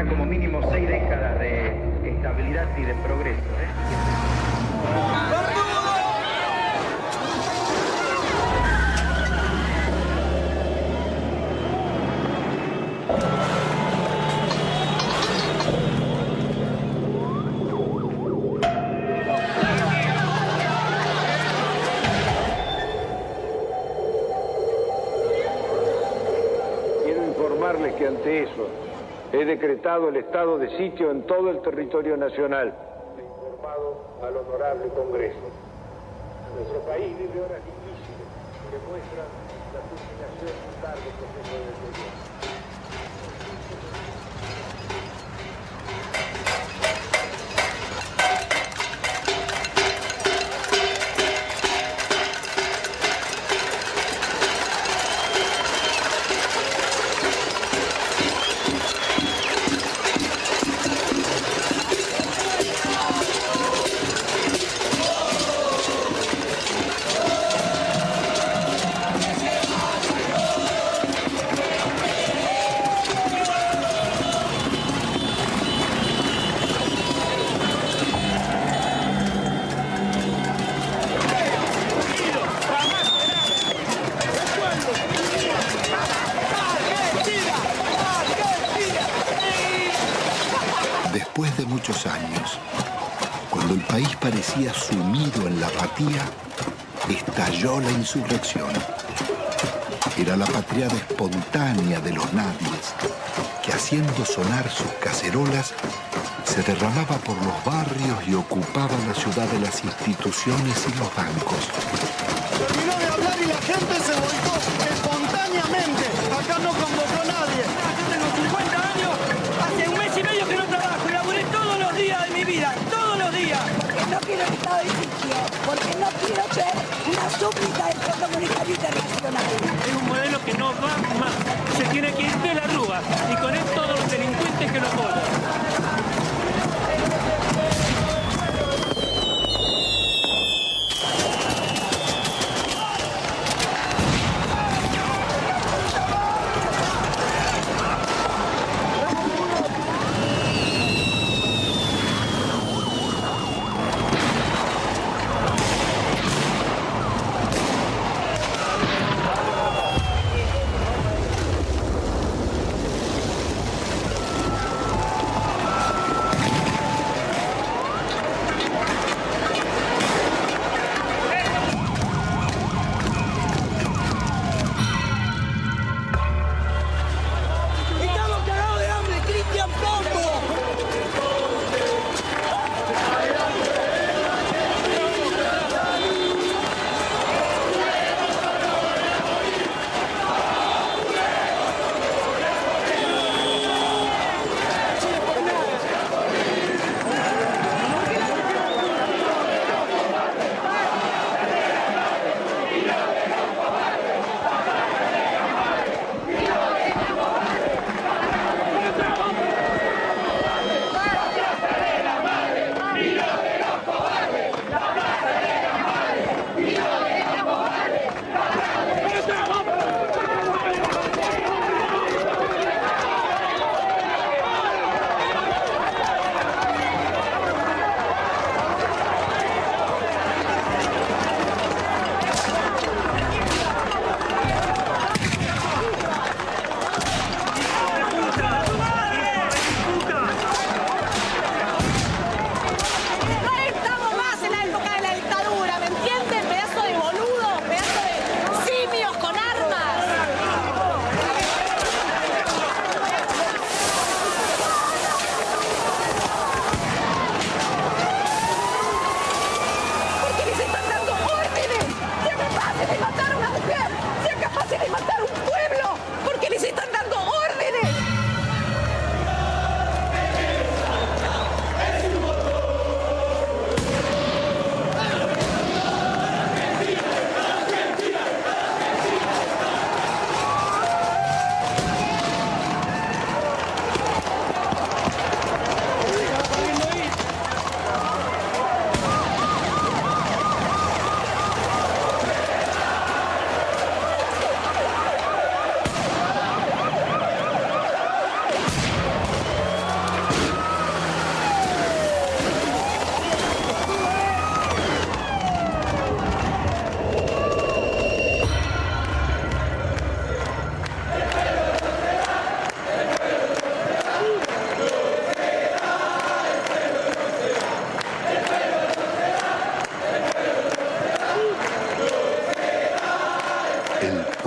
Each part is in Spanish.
tendrá como mínimo 6 décadas de estabilidad y de progreso. Que ante eso he decretado el estado de sitio en todo el territorio nacional. He informado al honorable Congreso. Nuestro país vive horas difíciles que muestran la culminación de un largo proceso de deterioro. Después de muchos años, cuando el país parecía sumido en la apatía, estalló la insurrección. Era la patriada espontánea de los nadies, que haciendo sonar sus cacerolas, se derramaba por los barrios y ocupaba la ciudad de las instituciones y los bancos. Terminó de hablar y la gente se volcó espontáneamente. Acá no convocó a nadie. Yo tengo 50 años, hace un mes y medio que no trabajo y laburé todos los días de mi vida, todos los días. Porque no quiero el estado de sitio, porque no quiero ser una súplica del Fondo Monetario Internacional. Es un modelo que no va más. Se tiene que ir de la Rúa y con él todos los delincuentes que lo apoyan.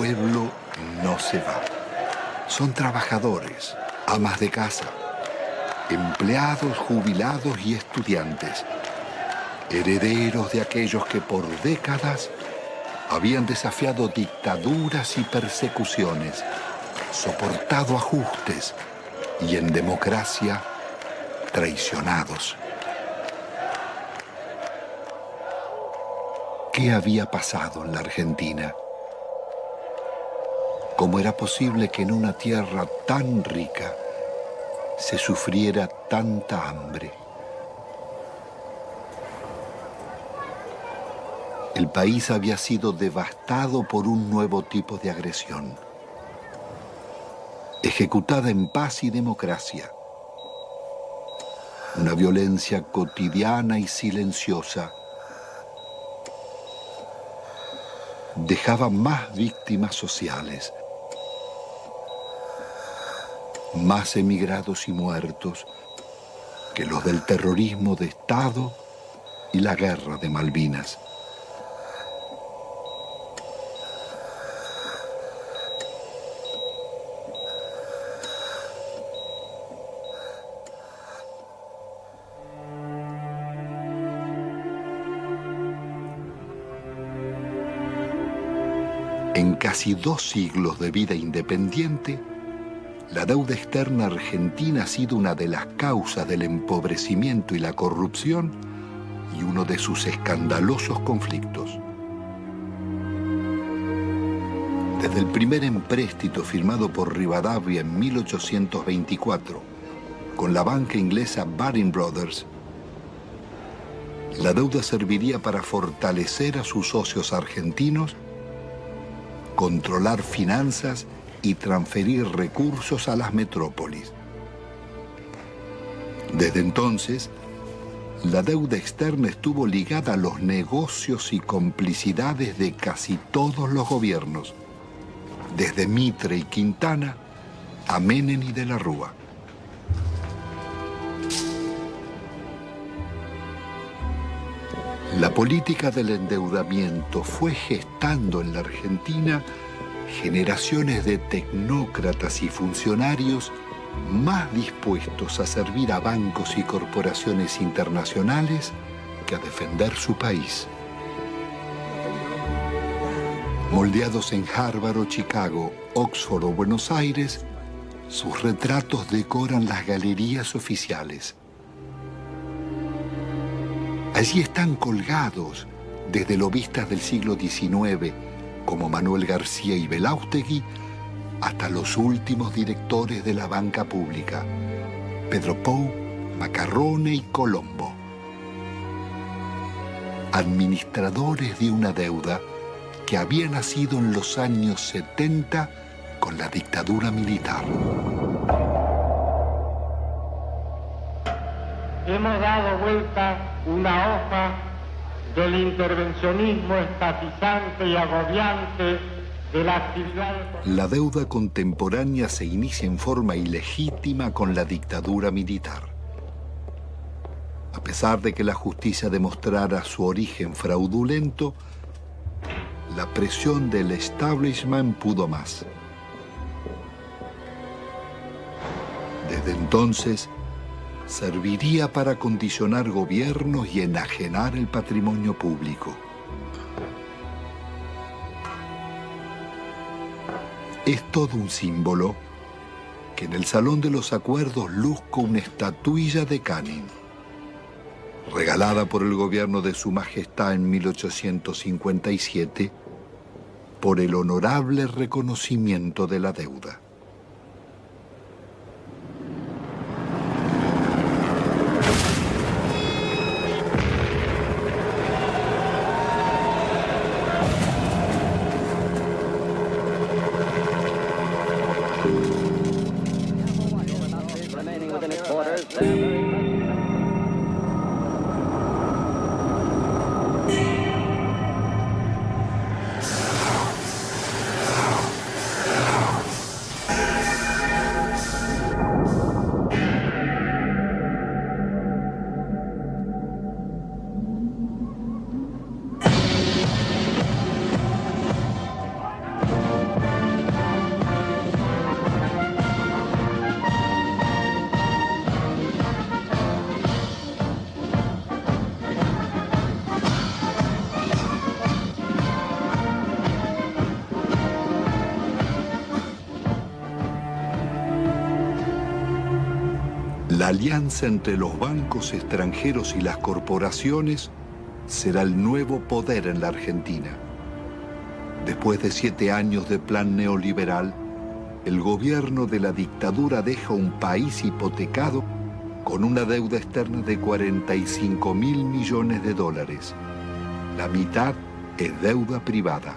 pueblo no se va. Son trabajadores, amas de casa, empleados, jubilados y estudiantes, herederos de aquellos que por décadas habían desafiado dictaduras y persecuciones, soportado ajustes y en democracia traicionados. ¿Qué había pasado en la Argentina? ¿Cómo era posible que en una tierra tan rica se sufriera tanta hambre? El país había sido devastado por un nuevo tipo de agresión, ejecutada en paz y democracia. Una violencia cotidiana y silenciosa dejaba más víctimas sociales, más emigrados y muertos que los del terrorismo de Estado y la guerra de Malvinas. En casi 2 siglos de vida independiente, la deuda externa argentina ha sido una de las causas del empobrecimiento y la corrupción y uno de sus escandalosos conflictos. Desde el primer empréstito firmado por Rivadavia en 1824 con la banca inglesa Baring Brothers, la deuda serviría para fortalecer a sus socios argentinos, controlar finanzas y transferir recursos a las metrópolis. Desde entonces, la deuda externa estuvo ligada a los negocios y complicidades de casi todos los gobiernos, desde Mitre y Quintana a Menem y de la Rúa. La política del endeudamiento fue gestando en la Argentina generaciones de tecnócratas y funcionarios más dispuestos a servir a bancos y corporaciones internacionales que a defender su país. Moldeados en Harvard o Chicago, Oxford o Buenos Aires, sus retratos decoran las galerías oficiales. Allí están colgados desde lobistas del siglo XIX, como Manuel García y Belaustegui, hasta los últimos directores de la banca pública, Pedro Pou, Macarrone y Colombo. Administradores de una deuda que había nacido en los años 70 con la dictadura militar. Hemos dado vuelta una hoja del intervencionismo estatizante y agobiante de la actividad. La deuda contemporánea se inicia en forma ilegítima con la dictadura militar. A pesar de que la justicia demostrara su origen fraudulento, la presión del establishment pudo más. Desde entonces, serviría para condicionar gobiernos y enajenar el patrimonio público. Es todo un símbolo que en el Salón de los Acuerdos luzca una estatuilla de Canning, regalada por el gobierno de Su Majestad en 1857 por el honorable reconocimiento de la deuda. La alianza entre los bancos extranjeros y las corporaciones será el nuevo poder en la Argentina. Después de 7 años de plan neoliberal, el gobierno de la dictadura deja un país hipotecado con una deuda externa de 45.000 millones de dólares. La mitad es deuda privada.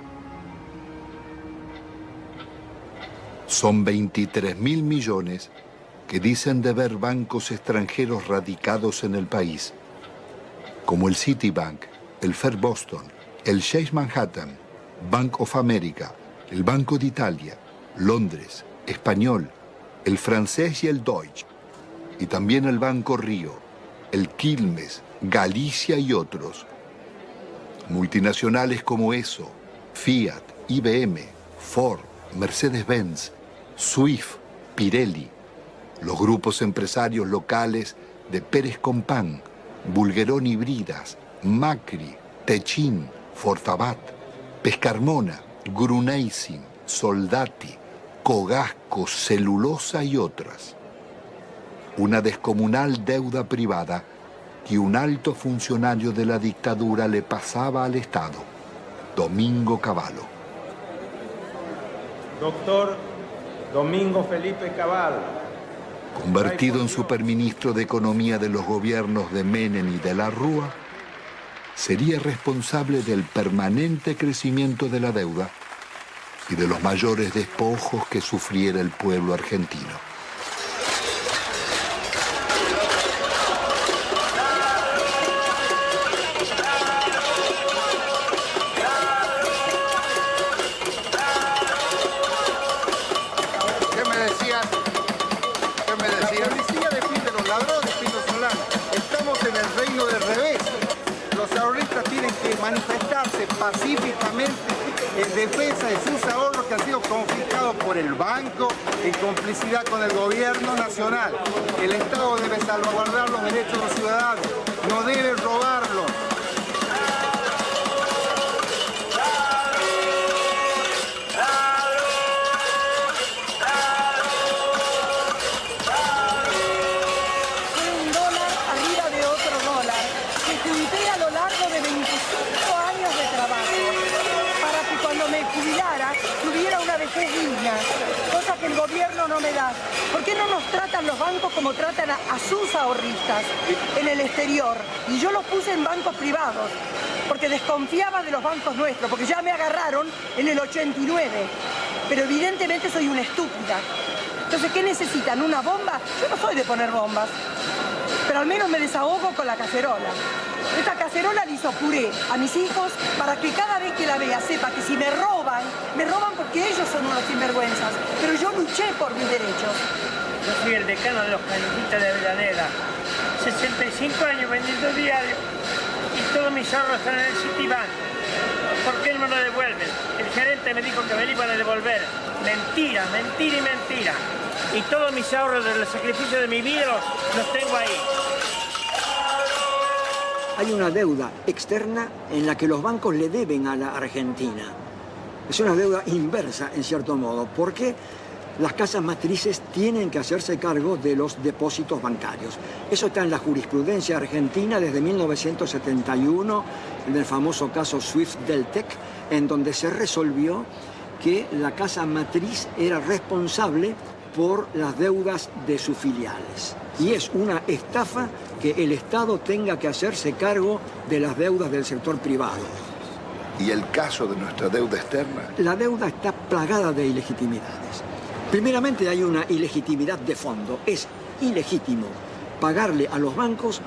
Son 23.000 millones que dicen deber bancos extranjeros radicados en el país, como el Citibank, el First Boston, el Chase Manhattan, Bank of America, el Banco de Italia, Londres, Español, el francés y el Deutsche, y también el Banco Río, el Quilmes, Galicia y otros. Multinacionales como ESO, Fiat, IBM, Ford, Mercedes-Benz, Swift, Pirelli, los grupos empresarios locales de Pérez Compán, Bulguerón y Bridas, Macri, Techin, Fortabat, Pescarmona, Gruneisin, Soldati, Cogasco, Celulosa y otras. Una descomunal deuda privada que un alto funcionario de la dictadura le pasaba al Estado, Domingo Cavallo. Doctor Domingo Felipe Cavallo, convertido en superministro de Economía de los gobiernos de Menem y de la Rúa, sería responsable del permanente crecimiento de la deuda y de los mayores despojos que sufriera el pueblo argentino. Manifestarse pacíficamente en defensa de sus ahorros que han sido confiscados por el banco en complicidad con el gobierno nacional. El Estado debe salvaguardar los derechos de los ciudadanos, no debe robarlos. Cosa que el gobierno no me da. ¿Por qué no nos tratan los bancos como tratan a sus ahorristas en el exterior? Y yo los puse en bancos privados, porque desconfiaba de los bancos nuestros, porque ya me agarraron en el 89. Pero evidentemente soy una estúpida. Entonces, ¿qué necesitan? ¿Una bomba? Yo no soy de poner bombas, pero al menos me desahogo con la cacerola. Esta cacerola le hizo puré a mis hijos para que cada vez que la vea sepa que si me roban porque ellos son unos sinvergüenzas. Pero yo luché por mis derechos. Yo soy el decano de los cañitas de Avellaneda. 65 años vendiendo diario y todos mis ahorros están en el Citibank. ¿Por qué no me lo devuelven? El gerente me dijo que me lo iban a devolver. Mentira, mentira y mentira. Y todos mis ahorros del sacrificio de mi vida los tengo ahí. Hay una deuda externa en la que los bancos le deben a la Argentina. Es una deuda inversa, en cierto modo, porque las casas matrices tienen que hacerse cargo de los depósitos bancarios. Eso está en la jurisprudencia argentina desde 1971, en el famoso caso Swift-Deltec, en donde se resolvió que la casa matriz era responsable por las deudas de sus filiales. Y es una estafa que el Estado tenga que hacerse cargo de las deudas del sector privado. ¿Y el caso de nuestra deuda externa? La deuda está plagada de ilegitimidades. Primeramente hay una ilegitimidad de fondo. Es ilegítimo pagarle a los bancos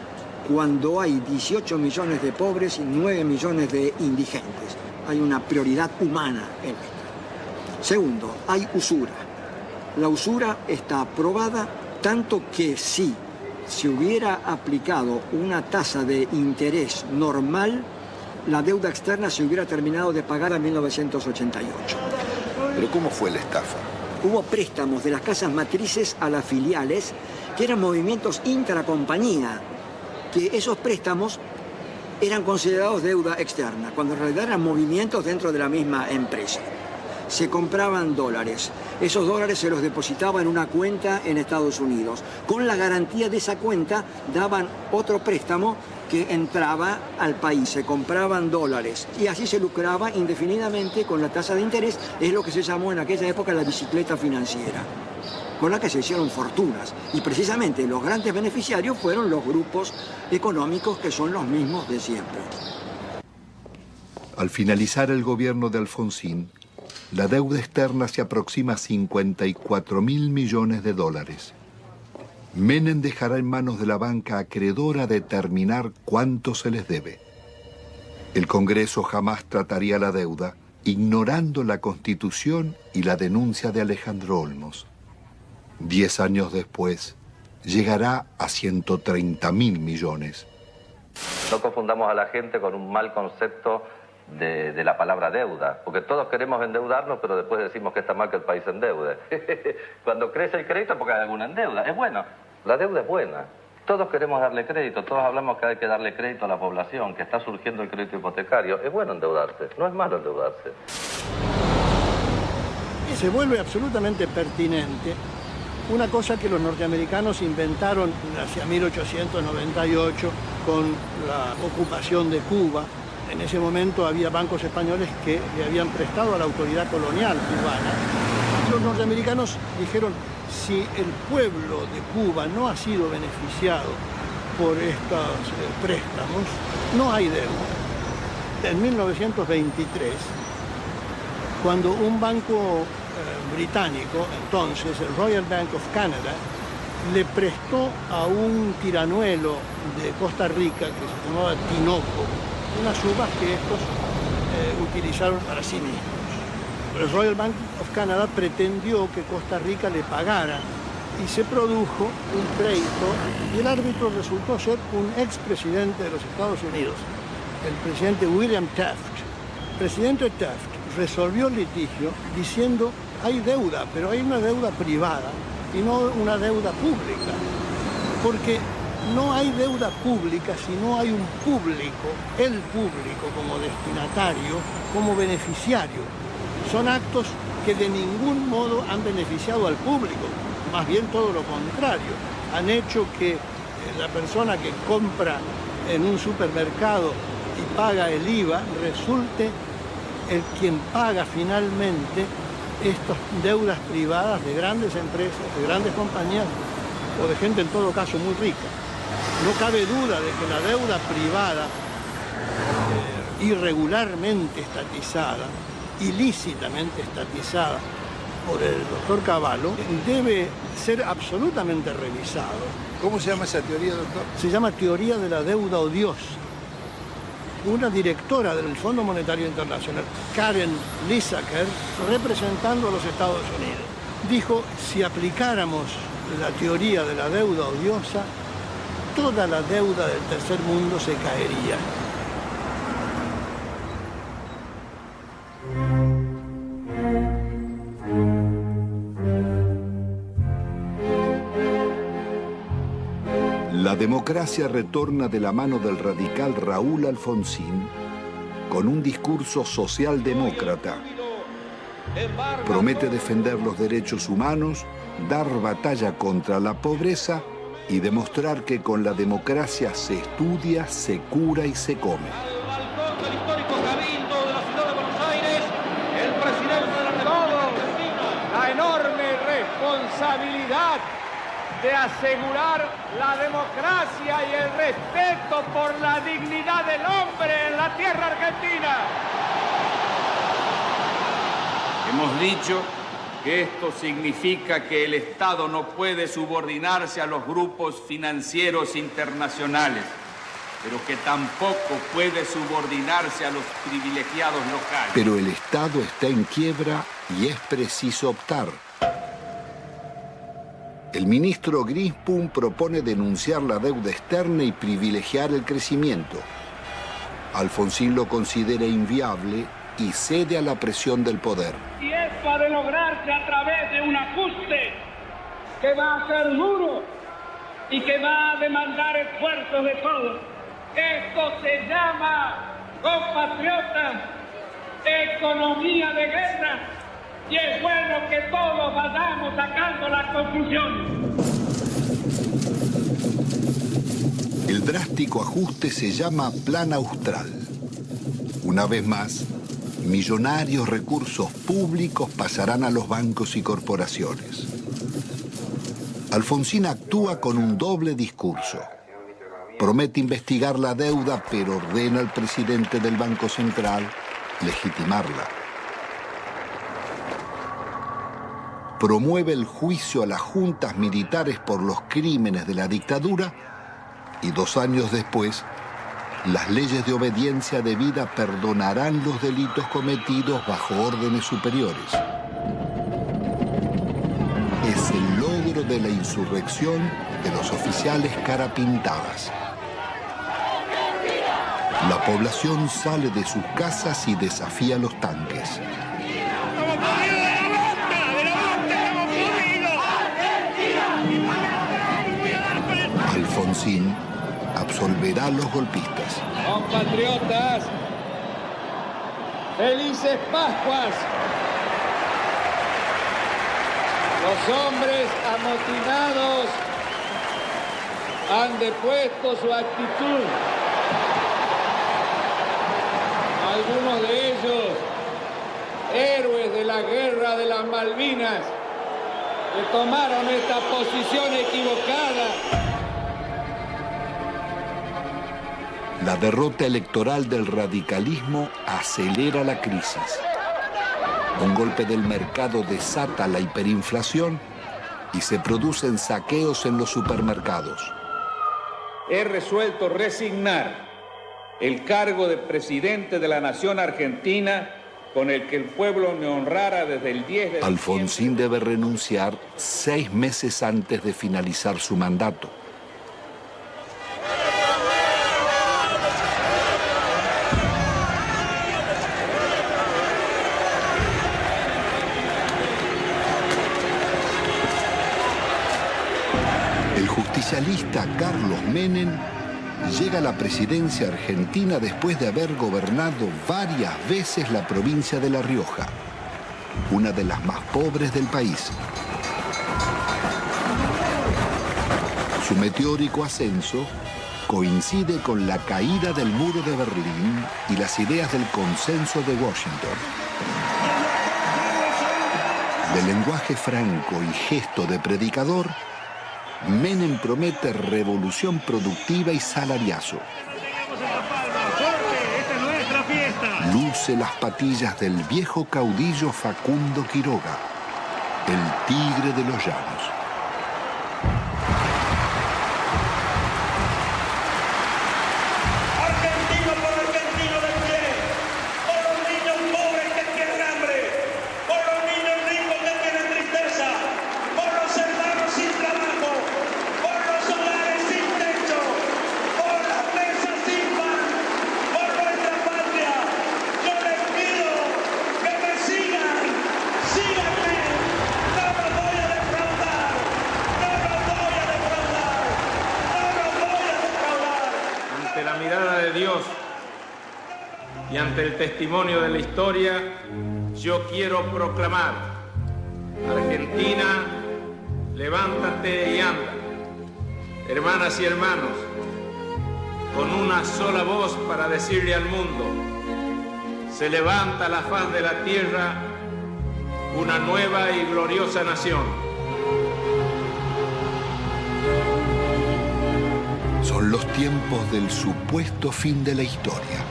cuando hay 18 millones de pobres y 9 millones de indigentes. Hay una prioridad humana en esto. Segundo, hay usura. La usura está aprobada tanto que si se hubiera aplicado una tasa de interés normal, la deuda externa se hubiera terminado de pagar en 1988. ¿Pero cómo fue la estafa? Hubo préstamos de las casas matrices a las filiales, que eran movimientos intracompañía, que esos préstamos eran considerados deuda externa, cuando en realidad eran movimientos dentro de la misma empresa. se compraban dólares. Esos dólares se los depositaba en una cuenta en Estados Unidos. Con la garantía de esa cuenta daban otro préstamo que entraba al país. Se compraban dólares y así se lucraba indefinidamente con la tasa de interés. Es lo que se llamó en aquella época la bicicleta financiera, con la que se hicieron fortunas. Y precisamente los grandes beneficiarios fueron los grupos económicos que son los mismos de siempre. Al finalizar el gobierno de Alfonsín, la deuda externa se aproxima a 54.000 millones de dólares. Menem dejará en manos de la banca acreedora determinar cuánto se les debe. El Congreso jamás trataría la deuda, ignorando la Constitución y la denuncia de Alejandro Olmos. 10 años después, llegará a 130.000 millones. No confundamos a la gente con un mal concepto de la palabra deuda, porque todos queremos endeudarnos, pero después decimos que está mal que el país se endeude. Cuando crece el crédito porque hay alguna deuda, es bueno, la deuda es buena. Todos queremos darle crédito, todos hablamos que hay que darle crédito a la población, que está surgiendo el crédito hipotecario. Es bueno endeudarse, no es malo endeudarse. Y se vuelve absolutamente pertinente una cosa que los norteamericanos inventaron hacia 1898 con la ocupación de Cuba. En ese momento había bancos españoles que le habían prestado a la autoridad colonial cubana. Los norteamericanos dijeron, si el pueblo de Cuba no ha sido beneficiado por estos préstamos, no hay deuda. En 1923, cuando un banco británico, entonces el Royal Bank of Canada, le prestó a un tiranuelo de Costa Rica que se llamaba Tinoco unas uvas que estos utilizaron para sí mismos. El Royal Bank of Canada pretendió que Costa Rica le pagara y se produjo un pleito y el árbitro resultó ser un expresidente de los Estados Unidos, el presidente William Taft. El presidente Taft resolvió el litigio diciendo hay deuda, pero hay una deuda privada y no una deuda pública, porque no hay deuda pública si no hay un público, el público como destinatario, como beneficiario. Son actos que de ningún modo han beneficiado al público, más bien todo lo contrario. Han hecho que la persona que compra en un supermercado y paga el IVA resulte el quien paga finalmente estas deudas privadas de grandes empresas, de grandes compañías o de gente en todo caso muy rica. No cabe duda de que la deuda privada irregularmente estatizada, ilícitamente estatizada por el doctor Cavallo, debe ser absolutamente revisado. ¿Cómo se llama esa teoría, doctor? Se llama teoría de la deuda odiosa. Una directora del Fondo Monetario Internacional, Karen Lissaker, representando a los Estados Unidos, dijo, si aplicáramos la teoría de la deuda odiosa, toda la deuda del tercer mundo se caería. La democracia retorna de la mano del radical Raúl Alfonsín con un discurso socialdemócrata. Promete defender los derechos humanos, dar batalla contra la pobreza y demostrar que con la democracia se estudia, se cura y se come. Al balcón del histórico Cabildo de la ciudad de Buenos Aires, el presidente de la República, la enorme responsabilidad de asegurar la democracia y el respeto por la dignidad del hombre en la tierra argentina. Hemos dicho que esto significa que el Estado no puede subordinarse a los grupos financieros internacionales, pero que tampoco puede subordinarse a los privilegiados locales. Pero el Estado está en quiebra y es preciso optar. El ministro Grispum propone denunciar la deuda externa y privilegiar el crecimiento. Alfonsín lo considera inviable y cede a la presión del poder. Y esto ha de lograrse a través de un ajuste que va a ser duro y que va a demandar esfuerzos de todos. Esto se llama, compatriotas, economía de guerra. espero que todos vayamos sacando las conclusiones. El drástico ajuste se llama Plan Austral. Una vez más, millonarios recursos públicos pasarán a los bancos y corporaciones. Alfonsín actúa con un doble discurso. Promete investigar la deuda, pero ordena al presidente del Banco Central legitimarla. Promueve el juicio a las juntas militares por los crímenes de la dictadura y 2 años después, las leyes de obediencia debida perdonarán los delitos cometidos bajo órdenes superiores. Es el logro de la insurrección de los oficiales carapintadas. La población sale de sus casas y desafía los tanques. Alfonsín absolverá a los golpistas. Compatriotas, felices Pascuas. Los hombres amotinados han depuesto su actitud. Algunos de ellos, héroes de la guerra de las Malvinas, que tomaron esta posición equivocada. La derrota electoral del radicalismo acelera la crisis. Un golpe del mercado desata la hiperinflación y se producen saqueos en los supermercados. He resuelto resignar el cargo de presidente de la nación argentina con el que el pueblo me honrara desde el 10 de Alfonsín debe renunciar 6 meses antes de finalizar su mandato. El justicialista Carlos Menem llega a la presidencia argentina después de haber gobernado varias veces la provincia de La Rioja, una de las más pobres del país. Su meteórico ascenso coincide con la caída del muro de Berlín y las ideas del consenso de Washington. De lenguaje franco y gesto de predicador, Menem promete revolución productiva y salariazo. Luce las patillas del viejo caudillo Facundo Quiroga, el tigre de los llanos. Argentino por argentino de pie, por los niños pobres que tienen hambre, por los niños ricos que tienen tristeza, por los hermanos sin trabajo, por los hogares sin techo, por las mesas sin pan, por nuestra patria. Yo les pido que me sigan, síganme, no los voy a defraudar, no los voy a defraudar, no los voy a defraudar. Ante la mirada de Dios y ante el testimonio de la historia, yo quiero proclamar: Argentina, levántate y anda. Hermanas y hermanos, con una sola voz para decirle al mundo: se levanta la faz de la tierra una nueva y gloriosa nación. Son los tiempos del supuesto fin de la historia.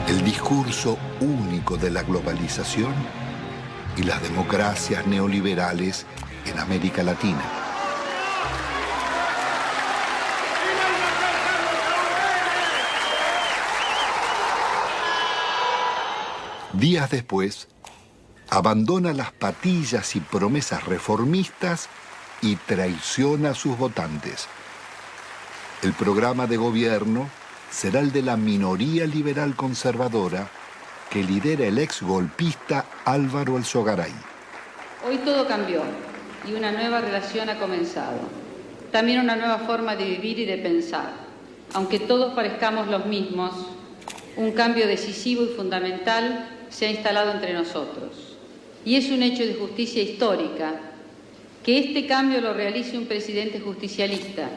El discurso único de la globalización y las democracias neoliberales en América Latina. Días después, abandona las patillas y promesas reformistas y traiciona a sus votantes. El programa de gobierno será el de la minoría liberal conservadora que lidera el ex golpista Álvaro Alzogaray. Hoy todo cambió y una nueva relación ha comenzado. También una nueva forma de vivir y de pensar. Aunque todos parezcamos los mismos, un cambio decisivo y fundamental se ha instalado entre nosotros. Y es un hecho de justicia histórica que este cambio lo realice un presidente justicialista,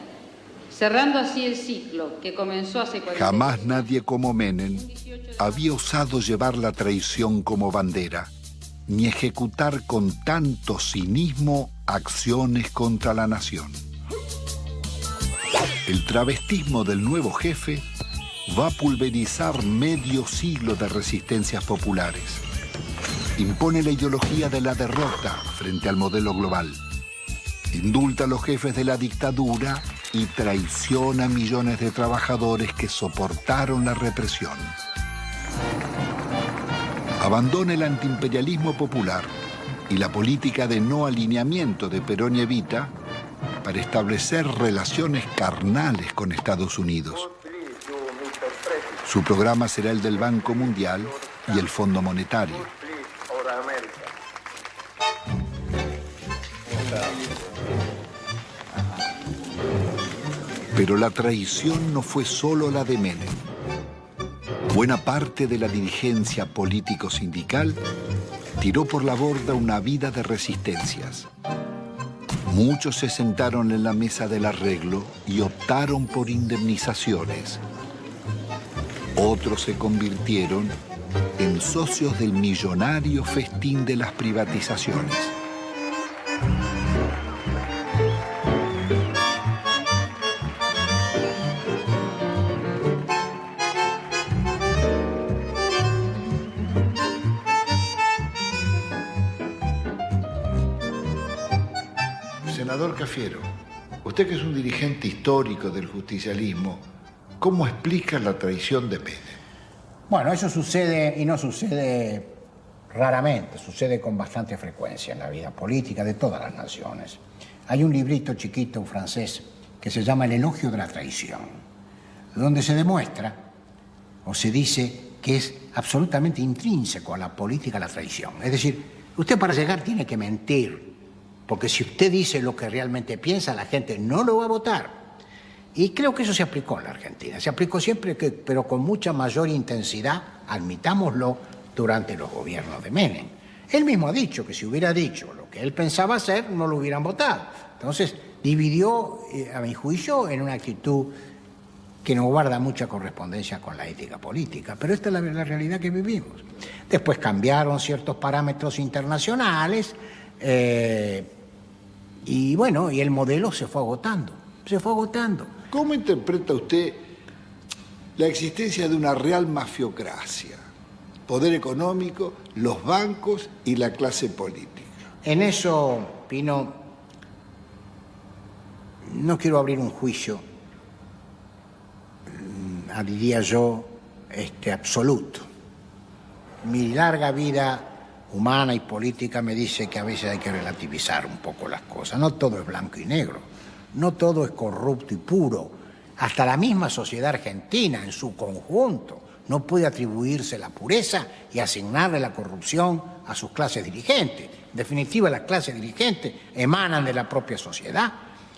cerrando así el ciclo que comenzó hace 40 años. Jamás nadie como Menem había osado llevar la traición como bandera, ni ejecutar con tanto cinismo acciones contra la nación. El travestismo del nuevo jefe va a pulverizar medio siglo de resistencias populares. Impone la ideología de la derrota frente al modelo global. Indulta a los jefes de la dictadura y traiciona a millones de trabajadores que soportaron la represión. Abandona el antiimperialismo popular y la política de no alineamiento de Perón y Evita para establecer relaciones carnales con Estados Unidos. Su programa será el del Banco Mundial y el Fondo Monetario. Pero la traición no fue solo la de Menem. Buena parte de la dirigencia político-sindical tiró por la borda una vida de resistencias. Muchos se sentaron en la mesa del arreglo y optaron por indemnizaciones. Otros se convirtieron en socios del millonario festín de las privatizaciones. Senador Cafiero, usted que es un dirigente histórico del justicialismo, ¿cómo explica la traición de Menem? Bueno, eso sucede y no sucede raramente, sucede con bastante frecuencia en la vida política de todas las naciones. Hay un librito chiquito francés que se llama El elogio de la traición, donde se demuestra o se dice que es absolutamente intrínseco a la política la traición. Es decir, usted para llegar tiene que mentir, porque si usted dice lo que realmente piensa, la gente no lo va a votar. Y creo que eso se aplicó en la Argentina. Se aplicó siempre, pero con mucha mayor intensidad, admitámoslo, durante los gobiernos de Menem. Él mismo ha dicho que si hubiera dicho lo que él pensaba hacer, no lo hubieran votado. Entonces, dividió, a mi juicio, en una actitud que no guarda mucha correspondencia con la ética política. Pero esta es la realidad que vivimos. Después cambiaron ciertos parámetros internacionales y bueno, y el modelo se fue agotando. Se fue agotando. ¿Cómo interpreta usted la existencia de una real mafiocracia? Poder económico, los bancos y la clase política. En eso, Pino, no quiero abrir un juicio, diría yo, absoluto. Mi larga vida humana y política me dice que a veces hay que relativizar un poco las cosas. No todo es blanco y negro. No todo es corrupto y puro. Hasta la misma sociedad argentina, en su conjunto, no puede atribuirse la pureza y asignarle la corrupción a sus clases dirigentes. En definitiva, las clases dirigentes emanan de la propia sociedad.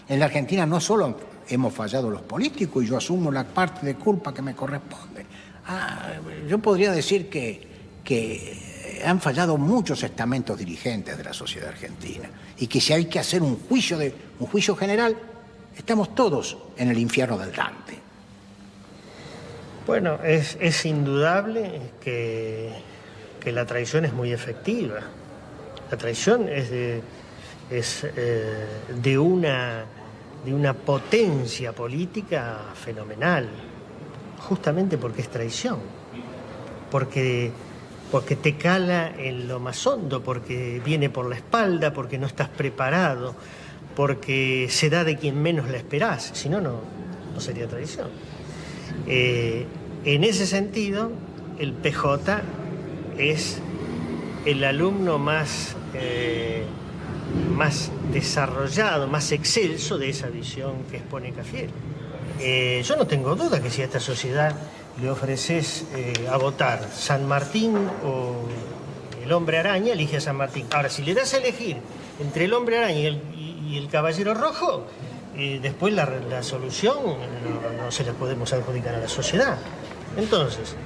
En la Argentina no solo hemos fallado los políticos, y yo asumo la parte de culpa que me corresponde. Yo podría decir que han fallado muchos estamentos dirigentes de la sociedad argentina y que si hay que hacer un juicio general, estamos todos en el infierno del Dante. Bueno, es indudable que la traición es muy efectiva. La traición es de una potencia política fenomenal, justamente porque es traición, porque te cala en lo más hondo, porque viene por la espalda, porque no estás preparado, porque se da de quien menos la esperás, si no, no sería traición. En ese sentido, el PJ es el alumno más desarrollado, más excelso de esa visión que expone Cafiero. Yo no tengo duda que si a esta sociedad le ofreces a votar San Martín o el Hombre Araña, elige a San Martín. Ahora, si le das a elegir entre el Hombre Araña y el Caballero Rojo, después la solución no se la podemos adjudicar a la sociedad. Entonces,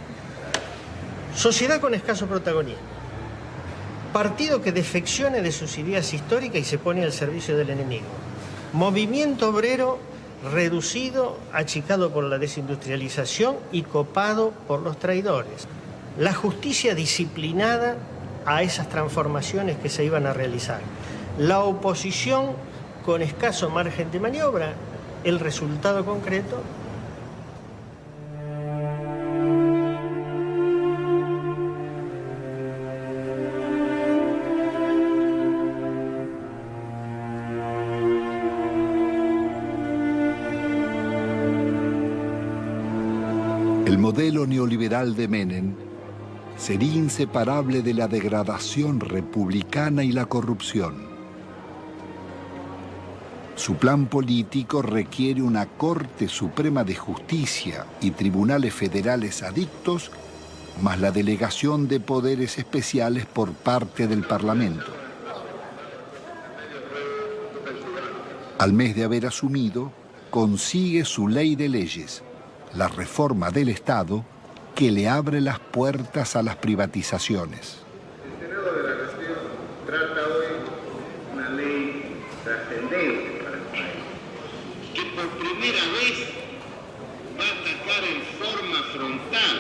sociedad con escaso protagonismo. Partido que defeccione de sus ideas históricas y se pone al servicio del enemigo. Movimiento obrero reducido, achicado por la desindustrialización y copado por los traidores. La justicia disciplinada a esas transformaciones que se iban a realizar. La oposición con escaso margen de maniobra, el resultado concreto. El modelo neoliberal de Menem sería inseparable de la degradación republicana y la corrupción. Su plan político requiere una Corte Suprema de Justicia y tribunales federales adictos, más la delegación de poderes especiales por parte del Parlamento. Al mes de haber asumido, consigue su ley de leyes, la reforma del Estado, que le abre las puertas a las privatizaciones. El Senado de la Nación trata hoy una ley trascendente para el país, que por primera vez va a atacar en forma frontal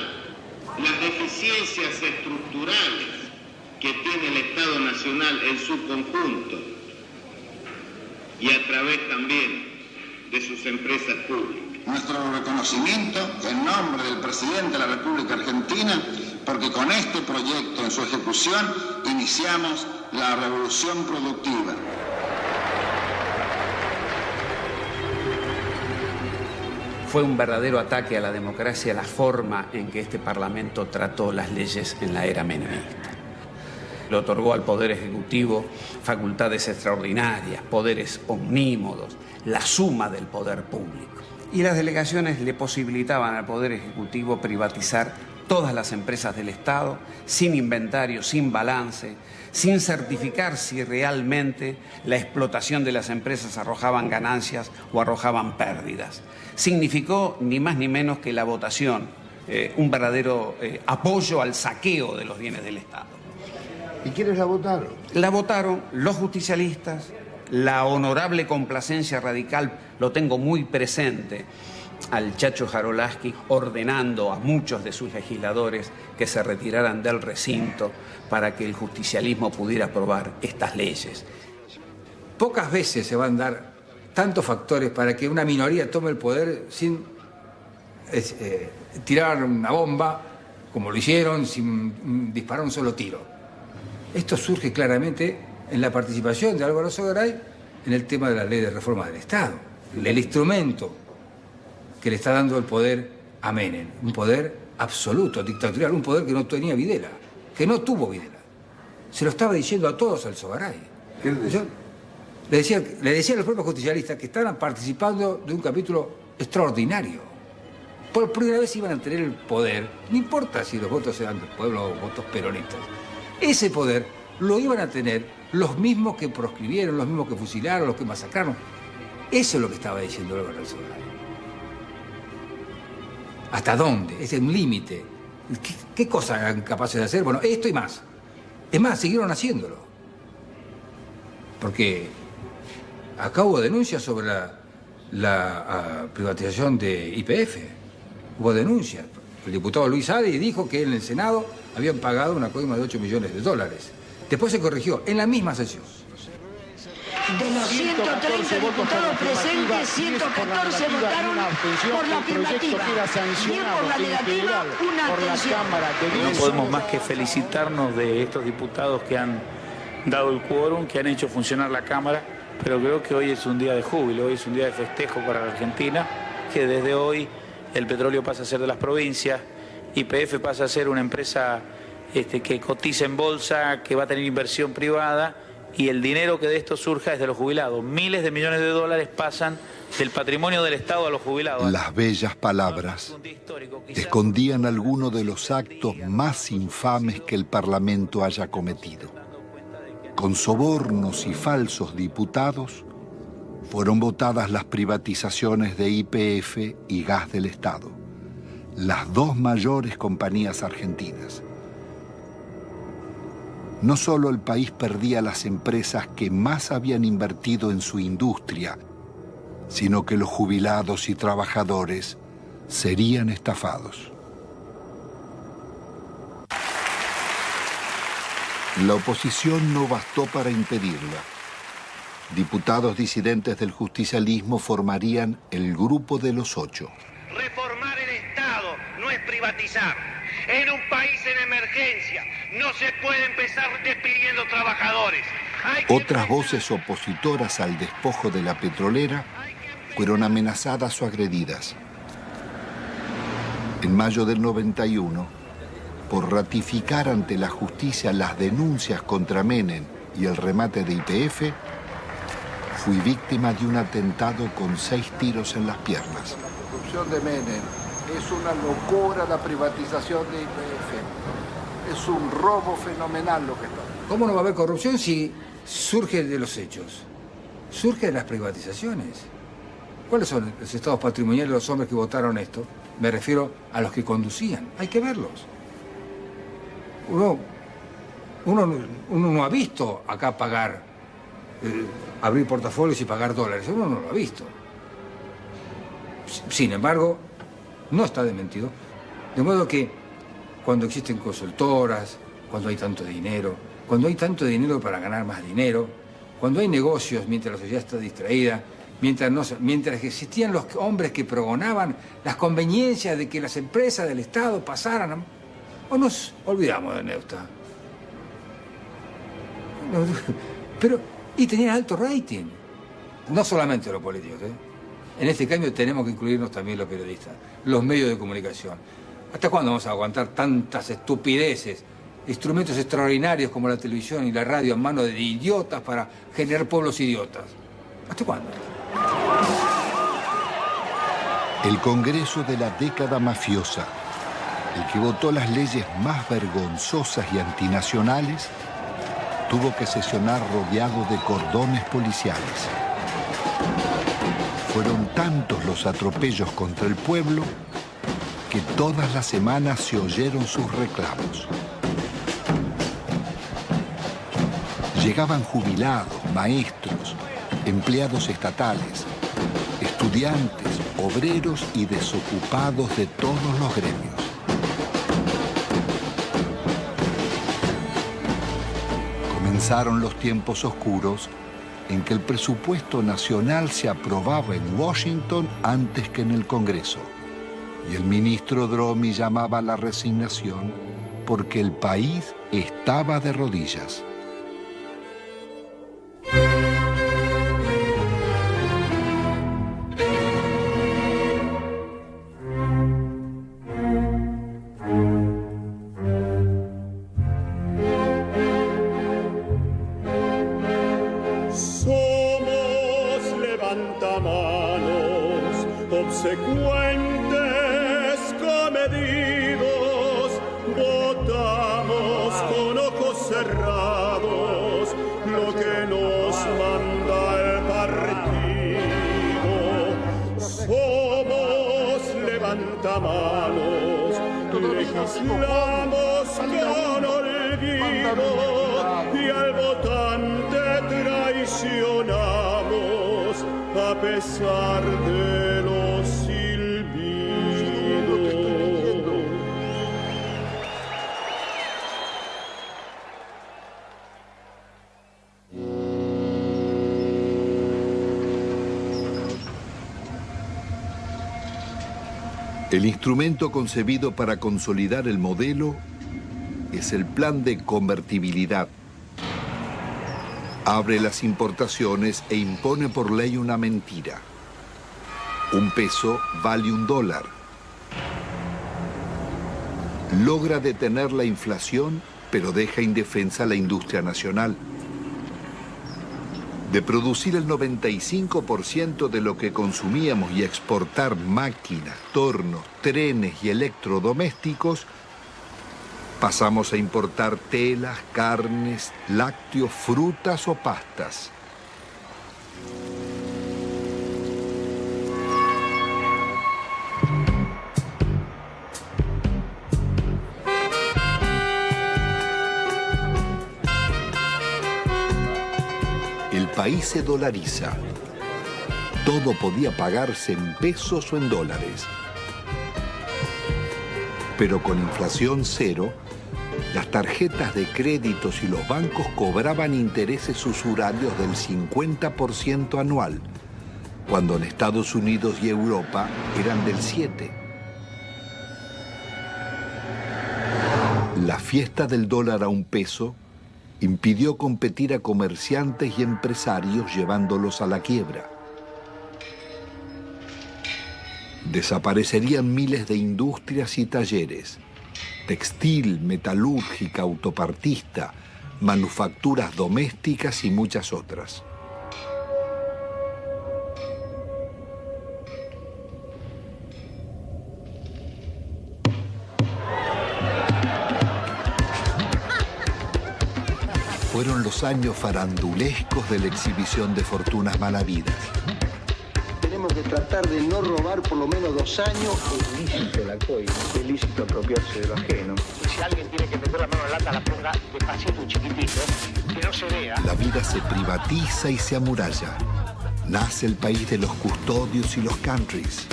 las deficiencias estructurales que tiene el Estado Nacional en su conjunto y a través también de sus empresas públicas. Nuestro reconocimiento en nombre del presidente de la República Argentina, porque con este proyecto en su ejecución iniciamos la revolución productiva. Fue un verdadero ataque a la democracia la forma en que este Parlamento trató las leyes en la era menemista. Le otorgó al Poder Ejecutivo facultades extraordinarias, poderes omnímodos, la suma del poder público. Y las delegaciones le posibilitaban al Poder Ejecutivo privatizar todas las empresas del Estado, sin inventario, sin balance, sin certificar si realmente la explotación de las empresas arrojaban ganancias o arrojaban pérdidas. Significó ni más ni menos que la votación, un verdadero apoyo al saqueo de los bienes del Estado. ¿Y quiénes la votaron? La votaron los justicialistas, la honorable complacencia radical, lo tengo muy presente, al Chacho Jarolaski ordenando a muchos de sus legisladores que se retiraran del recinto para que el justicialismo pudiera aprobar estas leyes. Pocas veces se van a dar tantos factores para que una minoría tome el poder sin tirar una bomba, como lo hicieron, sin disparar un solo tiro. Esto surge claramente en la participación de Álvaro Sogaray en el tema de la ley de reforma del Estado. El instrumento que le está dando el poder a Menem, un poder absoluto, dictatorial, un poder que no tenía Videla, que no tuvo Videla. Se lo estaba diciendo a todos al Sogaray. Le decía a los propios justicialistas que estaban participando de un capítulo extraordinario. Por primera vez iban a tener el poder, no importa si los votos eran del pueblo o votos peronistas. Ese poder lo iban a tener los mismos que proscribieron, los mismos que fusilaron, los que masacraron. Eso es lo que estaba diciendo Álvaro Sogaray. ¿Hasta dónde? Es un límite. ¿Qué cosas eran capaces de hacer? Bueno, esto y más. Es más, siguieron haciéndolo. Porque acá hubo denuncias sobre la privatización de YPF. Hubo denuncias. El diputado Luis Adi dijo que en el Senado habían pagado una coima de $8 millones. Después se corrigió en la misma sesión. De los 130 diputados presentes, 114 votaron por la afirmativa. Y por la negativa, una abstención. No podemos más que felicitarnos de estos diputados que han dado el quórum, que han hecho funcionar la Cámara, pero creo que hoy es un día de júbilo, hoy es un día de festejo para la Argentina, que desde hoy el petróleo pasa a ser de las provincias, YPF pasa a ser una empresa que cotiza en bolsa, que va a tener inversión privada, y el dinero que de esto surja es de los jubilados. Miles de millones de dólares pasan del patrimonio del Estado a los jubilados. Las bellas palabras escondían algunos de los actos más infames que el Parlamento haya cometido. Con sobornos y falsos diputados fueron votadas las privatizaciones de YPF y Gas del Estado, las dos mayores compañías argentinas. no solo el país perdía las empresas que más habían invertido en su industria, sino que los jubilados y trabajadores serían estafados. La oposición no bastó para impedirla. Diputados disidentes del justicialismo formarían el Grupo de los Ocho. Reformar el Estado no es privatizar. En un país en emergencia no se puede empezar despidiendo trabajadores. Otras voces opositoras al despojo de la petrolera fueron amenazadas o agredidas. En mayo del 91, por ratificar ante la justicia las denuncias contra Menem y el remate de YPF, fui víctima de un atentado con 6 tiros en las piernas. La corrupción de Menem es una locura, la privatización de YPF. Es un robo fenomenal lo que está. ¿Cómo no va a haber corrupción si surge de los hechos? Surge de las privatizaciones. ¿Cuáles son los estados patrimoniales de los hombres que votaron esto? Me refiero a los que conducían. Hay que verlos. Uno no ha visto acá pagar, abrir portafolios y pagar dólares. Uno no lo ha visto. Sin embargo, no está desmentido. De modo que cuando existen consultoras, cuando hay tanto dinero para ganar más dinero, cuando hay negocios mientras la sociedad está distraída, mientras existían los hombres que pregonaban las conveniencias de que las empresas del Estado pasaran, o nos olvidamos de Neusta. Y tenían alto rating. No solamente los políticos, En este cambio tenemos que incluirnos también los periodistas, los medios de comunicación. ¿Hasta cuándo vamos a aguantar tantas estupideces? Instrumentos extraordinarios como la televisión y la radio en manos de idiotas para generar pueblos idiotas. ¿Hasta cuándo? El Congreso de la década mafiosa, el que votó las leyes más vergonzosas y antinacionales, tuvo que sesionar rodeado de cordones policiales. Fueron tantos los atropellos contra el pueblo que todas las semanas se oyeron sus reclamos. Llegaban jubilados, maestros, empleados estatales, estudiantes, obreros y desocupados de todos los gremios. Comenzaron los tiempos oscuros en que el presupuesto nacional se aprobaba en Washington antes que en el Congreso. Y el ministro Dromi llamaba a la resignación porque el país estaba de rodillas. Legislamos con olvido y al votante traicionamos a pesar de los silbidos. El instrumento concebido para consolidar el modelo es el plan de convertibilidad. Abre las importaciones e impone por ley una mentira. Un peso vale $1. Logra detener la inflación, pero deja indefensa a la industria nacional. De producir el 95% de lo que consumíamos y exportar máquinas, tornos, trenes y electrodomésticos, pasamos a importar telas, carnes, lácteos, frutas o pastas. El país se dolariza. Todo podía pagarse en pesos o en dólares. Pero con inflación cero, las tarjetas de créditos y los bancos cobraban intereses usurarios del 50% anual, cuando en Estados Unidos y Europa eran del 7%. La fiesta del dólar a $1 impidió competir a comerciantes y empresarios llevándolos a la quiebra. Desaparecerían miles de industrias y talleres, textil, metalúrgica, autopartista, manufacturas domésticas y muchas otras. Fueron los años farandulescos de la exhibición de fortunas malavidas. Tenemos que tratar de no robar por lo menos 2 años. Es ilícito la coima, es ilícito apropiarse de lo ajeno. Si alguien tiene que meter la mano en la lata, la ponga despacito, un chiquitito, que no se vea. La vida se privatiza y se amuralla. Nace el país de los custodios y los countries,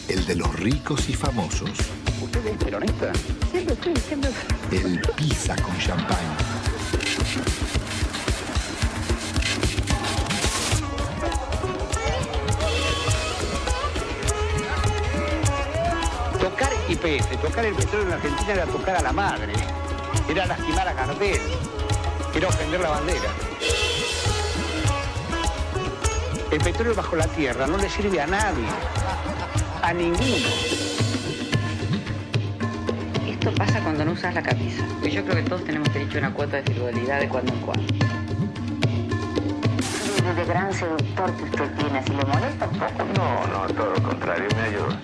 el de los ricos y famosos. ¿Usted es peronista? Siempre fui, siempre fui. El pizza con champán. Tocar IPF, tocar el petróleo en Argentina era tocar a la madre, era lastimar a Gardel, era ofender la bandera. El petróleo bajo la tierra no le sirve a nadie, a ninguno. Esto pasa cuando no usas la camisa. Y yo creo que todos tenemos derecho a una cuota de frivolidad de cuando en cuando. De gran seductor que usted tiene, si le molesta un poco. No, todo lo contrario, me ayuda.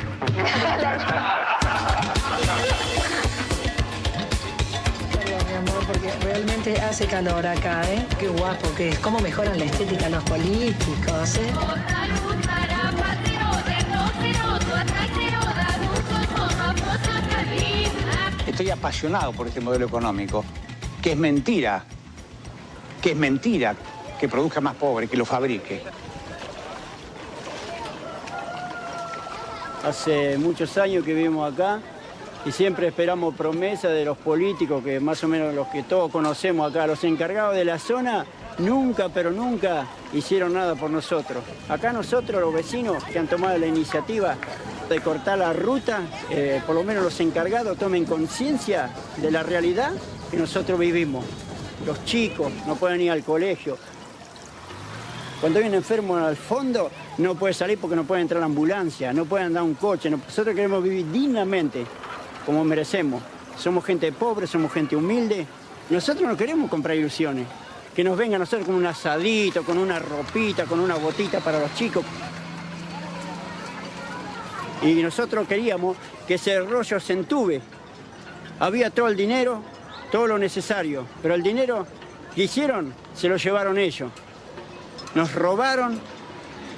Perdón, mi amor, porque realmente hace calor acá, ¿eh? Qué guapo que es. Cómo mejoran la estética los políticos, ¿eh? Estoy apasionado por este modelo económico, que es mentira que produzca más pobre, que lo fabrique. Hace muchos años que vivimos acá y siempre esperamos promesas de los políticos, que más o menos los que todos conocemos acá, los encargados de la zona, nunca, pero nunca hicieron nada por nosotros. Acá nosotros, los vecinos que han tomado la iniciativa de cortar la ruta, por lo menos los encargados tomen conciencia de la realidad que nosotros vivimos. Los chicos no pueden ir al colegio. Cuando hay un enfermo al fondo, no puede salir porque no puede entrar a la ambulancia, no puede andar un coche. Nosotros queremos vivir dignamente, como merecemos. Somos gente pobre, somos gente humilde. Nosotros no queremos comprar ilusiones. Que nos vengan a nosotros con un asadito, con una ropita, con una botita para los chicos. Y nosotros queríamos que ese rollo se entube. Había todo el dinero, todo lo necesario, pero el dinero que hicieron se lo llevaron ellos. Nos robaron.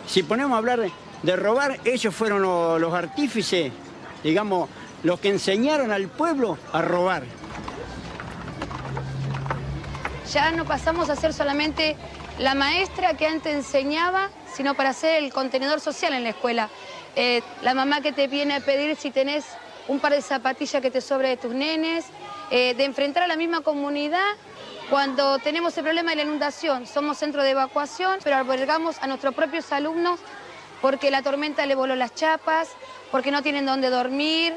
Si ponemos a hablar de robar, ellos fueron los artífices, digamos, los que enseñaron al pueblo a robar. Ya no pasamos a ser solamente la maestra que antes enseñaba, sino para ser el contenedor social en la escuela. La mamá que te viene a pedir si tenés un par de zapatillas que te sobre de tus nenes, de enfrentar a la misma comunidad cuando tenemos el problema de la inundación. Somos centro de evacuación, pero albergamos a nuestros propios alumnos porque la tormenta le voló las chapas, porque no tienen dónde dormir.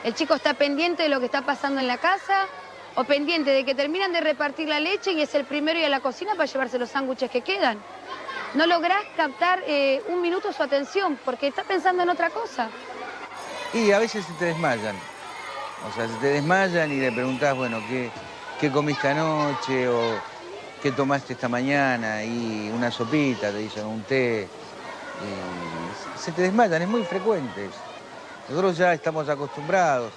El chico está pendiente de lo que está pasando en la casa o pendiente de que terminan de repartir la leche y es el primero ir a la cocina para llevarse los sándwiches que quedan. No lográs captar un minuto su atención porque está pensando en otra cosa. Y a veces se te desmayan. O sea, se te desmayan y le preguntás, bueno, ¿qué comiste anoche? O ¿qué tomaste esta mañana? Y una sopita, te dicen, un té. Y se te desmayan, es muy frecuente. Nosotros ya estamos acostumbrados.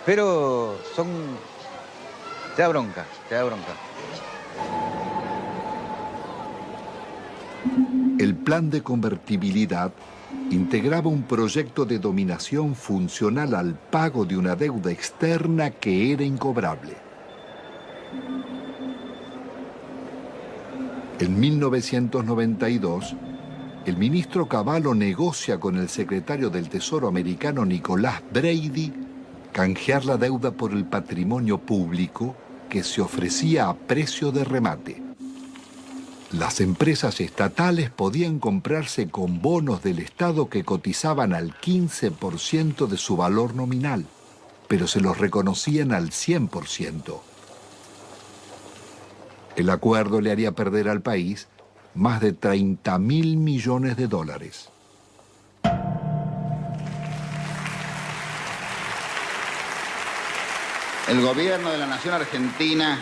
Pero te da bronca, te da bronca. El plan de convertibilidad integraba un proyecto de dominación funcional al pago de una deuda externa que era incobrable. En 1992, el ministro Cavallo negocia con el secretario del Tesoro americano Nicolás Brady canjear la deuda por el patrimonio público que se ofrecía a precio de remate. Las empresas estatales podían comprarse con bonos del Estado que cotizaban al 15% de su valor nominal, pero se los reconocían al 100%. El acuerdo le haría perder al país más de 30.000 millones de dólares. El gobierno de la Nación Argentina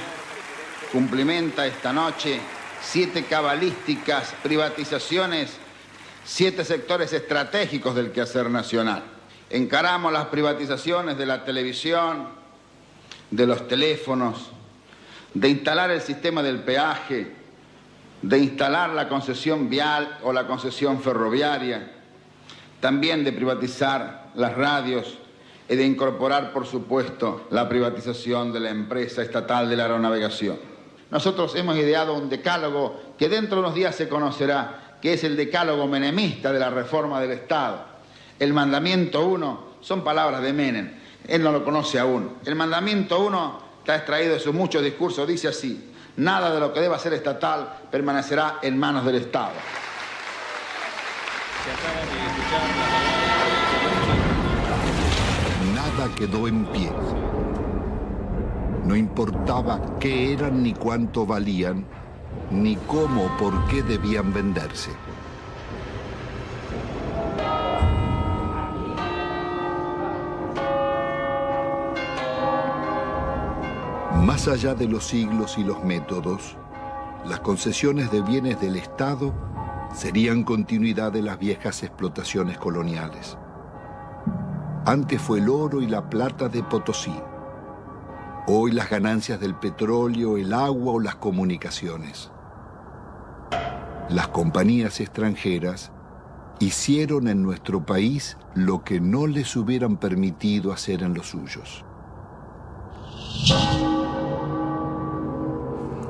cumplimenta esta noche 7 cabalísticas privatizaciones, 7 sectores estratégicos del quehacer nacional. Encaramos las privatizaciones de la televisión, de los teléfonos, de instalar el sistema del peaje, de instalar la concesión vial o la concesión ferroviaria, también de privatizar las radios y de incorporar, por supuesto, la privatización de la empresa estatal de la aeronavegación. Nosotros hemos ideado un decálogo que dentro de unos días se conocerá, que es el decálogo menemista de la reforma del Estado. El mandamiento 1 son palabras de Menem, él no lo conoce aún. El mandamiento 1 está extraído de sus muchos discursos, dice así: nada de lo que deba ser estatal permanecerá en manos del Estado. Nada quedó en pie. No importaba qué eran ni cuánto valían, ni cómo o por qué debían venderse. Más allá de los siglos y los métodos, las concesiones de bienes del Estado serían continuidad de las viejas explotaciones coloniales. Antes fue el oro y la plata de Potosí. Hoy las ganancias del petróleo, el agua o las comunicaciones. Las compañías extranjeras hicieron en nuestro país lo que no les hubieran permitido hacer en los suyos.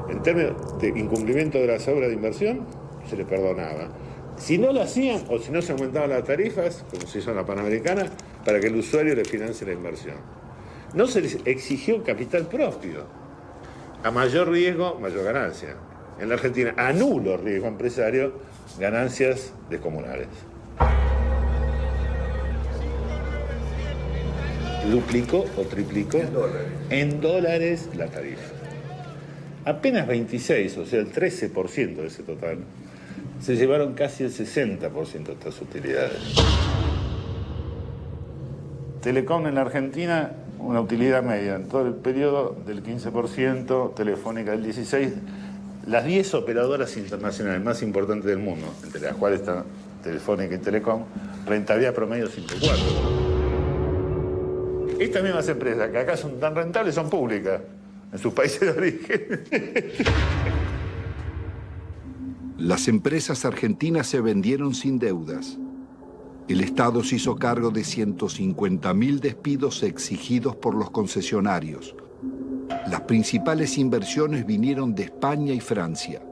En términos de incumplimiento de las obras de inversión, se les perdonaba. Si no lo hacían o si no se aumentaban las tarifas, como se hizo en la Panamericana, para que el usuario le financie la inversión. No se les exigió capital propio. A mayor riesgo, mayor ganancia. En la Argentina, a nulo riesgo empresario, ganancias descomunales. Duplicó o triplicó en dólares la tarifa. Apenas 26, o sea, el 13% de ese total, se llevaron casi el 60% de estas utilidades. Telecom en la Argentina, una utilidad media en todo el periodo del 15%, Telefónica del 16%, las 10 operadoras internacionales más importantes del mundo, entre las cuales están Telefónica y Telecom, rentabilidad promedio 5,4. Estas mismas empresas, que acá son tan rentables, son públicas en sus países de origen. Las empresas argentinas se vendieron sin deudas. El Estado se hizo cargo de 150.000 despidos exigidos por los concesionarios. Las principales inversiones vinieron de España y Francia.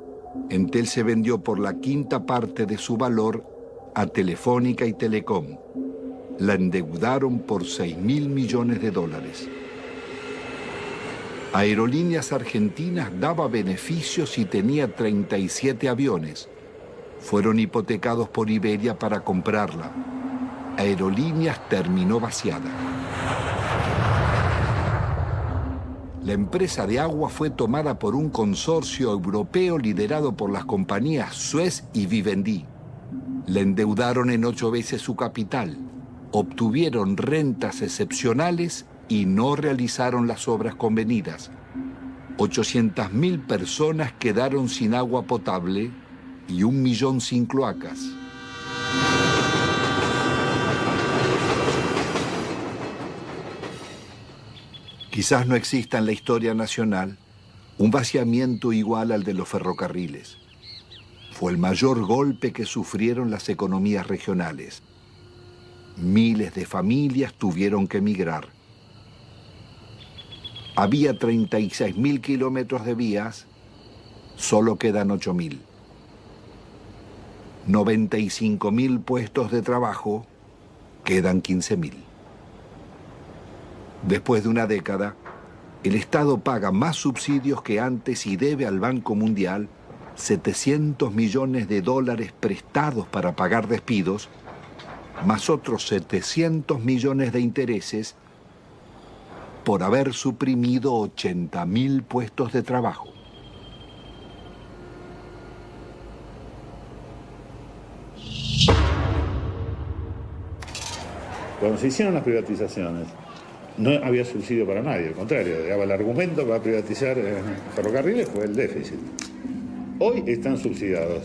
Entel se vendió por la quinta parte de su valor a Telefónica y Telecom. La endeudaron por 6.000 millones de dólares. Aerolíneas Argentinas daba beneficios y tenía 37 aviones. Fueron hipotecados por Iberia para comprarla. Aerolíneas terminó vaciada. La empresa de agua fue tomada por un consorcio europeo liderado por las compañías Suez y Vivendi. La endeudaron en 8 veces su capital. Obtuvieron rentas excepcionales y no realizaron las obras convenidas. 800.000 personas quedaron sin agua potable y 1 millón sin cloacas. Quizás no exista en la historia nacional un vaciamiento igual al de los ferrocarriles. Fue el mayor golpe que sufrieron las economías regionales. Miles de familias tuvieron que emigrar. Había 36.000 kilómetros de vías, Solo quedan 8.000. 95.000 puestos de trabajo, quedan 15.000. Después de una década, el Estado paga más subsidios que antes y debe al Banco Mundial $700 millones prestados para pagar despidos, más otros 700 millones de intereses por haber suprimido 80.000 puestos de trabajo. Cuando se hicieron las privatizaciones, no había subsidio para nadie, al contrario, el argumento para privatizar ferrocarriles fue el déficit. Hoy están subsidiados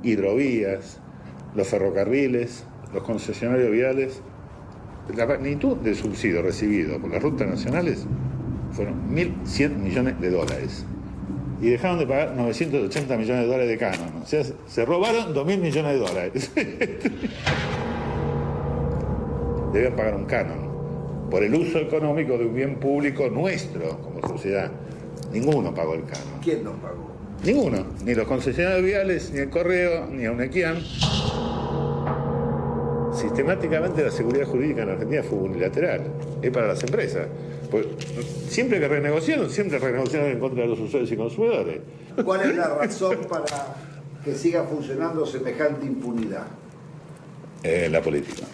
hidrovías, los ferrocarriles, los concesionarios viales. La magnitud del subsidio recibido por las rutas nacionales fueron 1.100 millones de dólares. Y dejaron de pagar 980 millones de dólares de canon. O sea, se robaron 2.000 millones de dólares. Deben pagar un canon por el uso económico de un bien público nuestro como sociedad. Ninguno pagó el canon. ¿Quién no pagó? Ninguno, ni los concesionarios viales, ni el Correo, ni Unequian. Sistemáticamente la seguridad jurídica en Argentina fue unilateral, es para las empresas. Pues, siempre que renegociaron en contra de los usuarios y consumidores. ¿Cuál es la razón para que siga funcionando semejante impunidad? La política.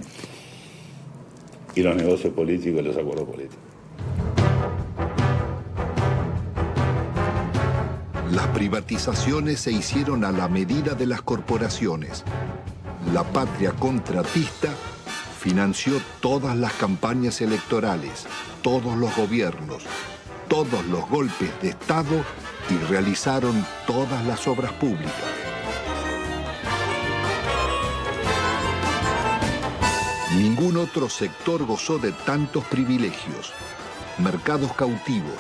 Y los negocios políticos y los acuerdos políticos. Las privatizaciones se hicieron a la medida de las corporaciones. La patria contratista financió todas las campañas electorales, todos los gobiernos, todos los golpes de Estado y realizaron todas las obras públicas. Ningún otro sector gozó de tantos privilegios, mercados cautivos,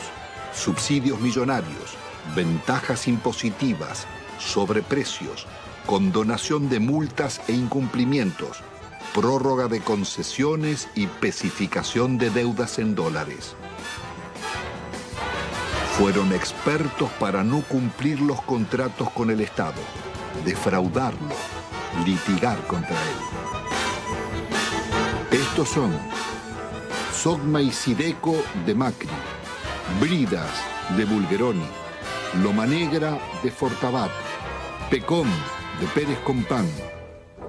subsidios millonarios, ventajas impositivas, sobreprecios, condonación de multas e incumplimientos, prórroga de concesiones y especificación de deudas en dólares. Fueron expertos para no cumplir los contratos con el Estado, defraudarlo, litigar contra él. Estos son Sogma y Sideco de Macri, Bridas de Bulgeroni, Loma Negra de Fortabat, Pecom de Pérez Compán,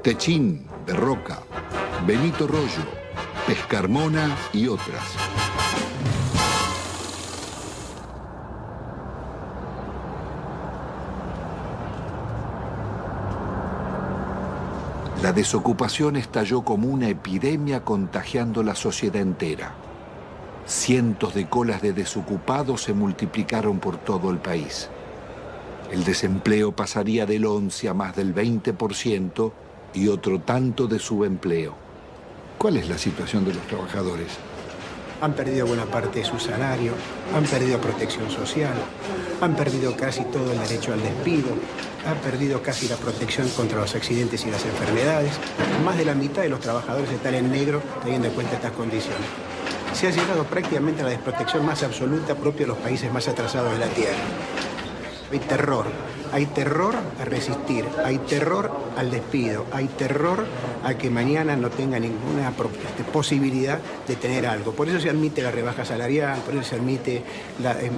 Techín de Roca, Benito Rollo, Pescarmona y otras. La desocupación estalló como una epidemia contagiando la sociedad entera. Cientos de colas de desocupados se multiplicaron por todo el país. El desempleo pasaría del 11 a más del 20% y otro tanto de subempleo. ¿Cuál es la situación de los trabajadores? Han perdido buena parte de su salario, han perdido protección social, han perdido casi todo el derecho al despido, han perdido casi la protección contra los accidentes y las enfermedades. Más de la mitad de los trabajadores están en negro teniendo en cuenta estas condiciones. Se ha llegado prácticamente a la desprotección más absoluta propia de los países más atrasados de la Tierra. Hay terror a resistir, hay terror al despido, hay terror a que mañana no tenga ninguna posibilidad de tener algo. Por eso se admite la rebaja salarial, por eso se admite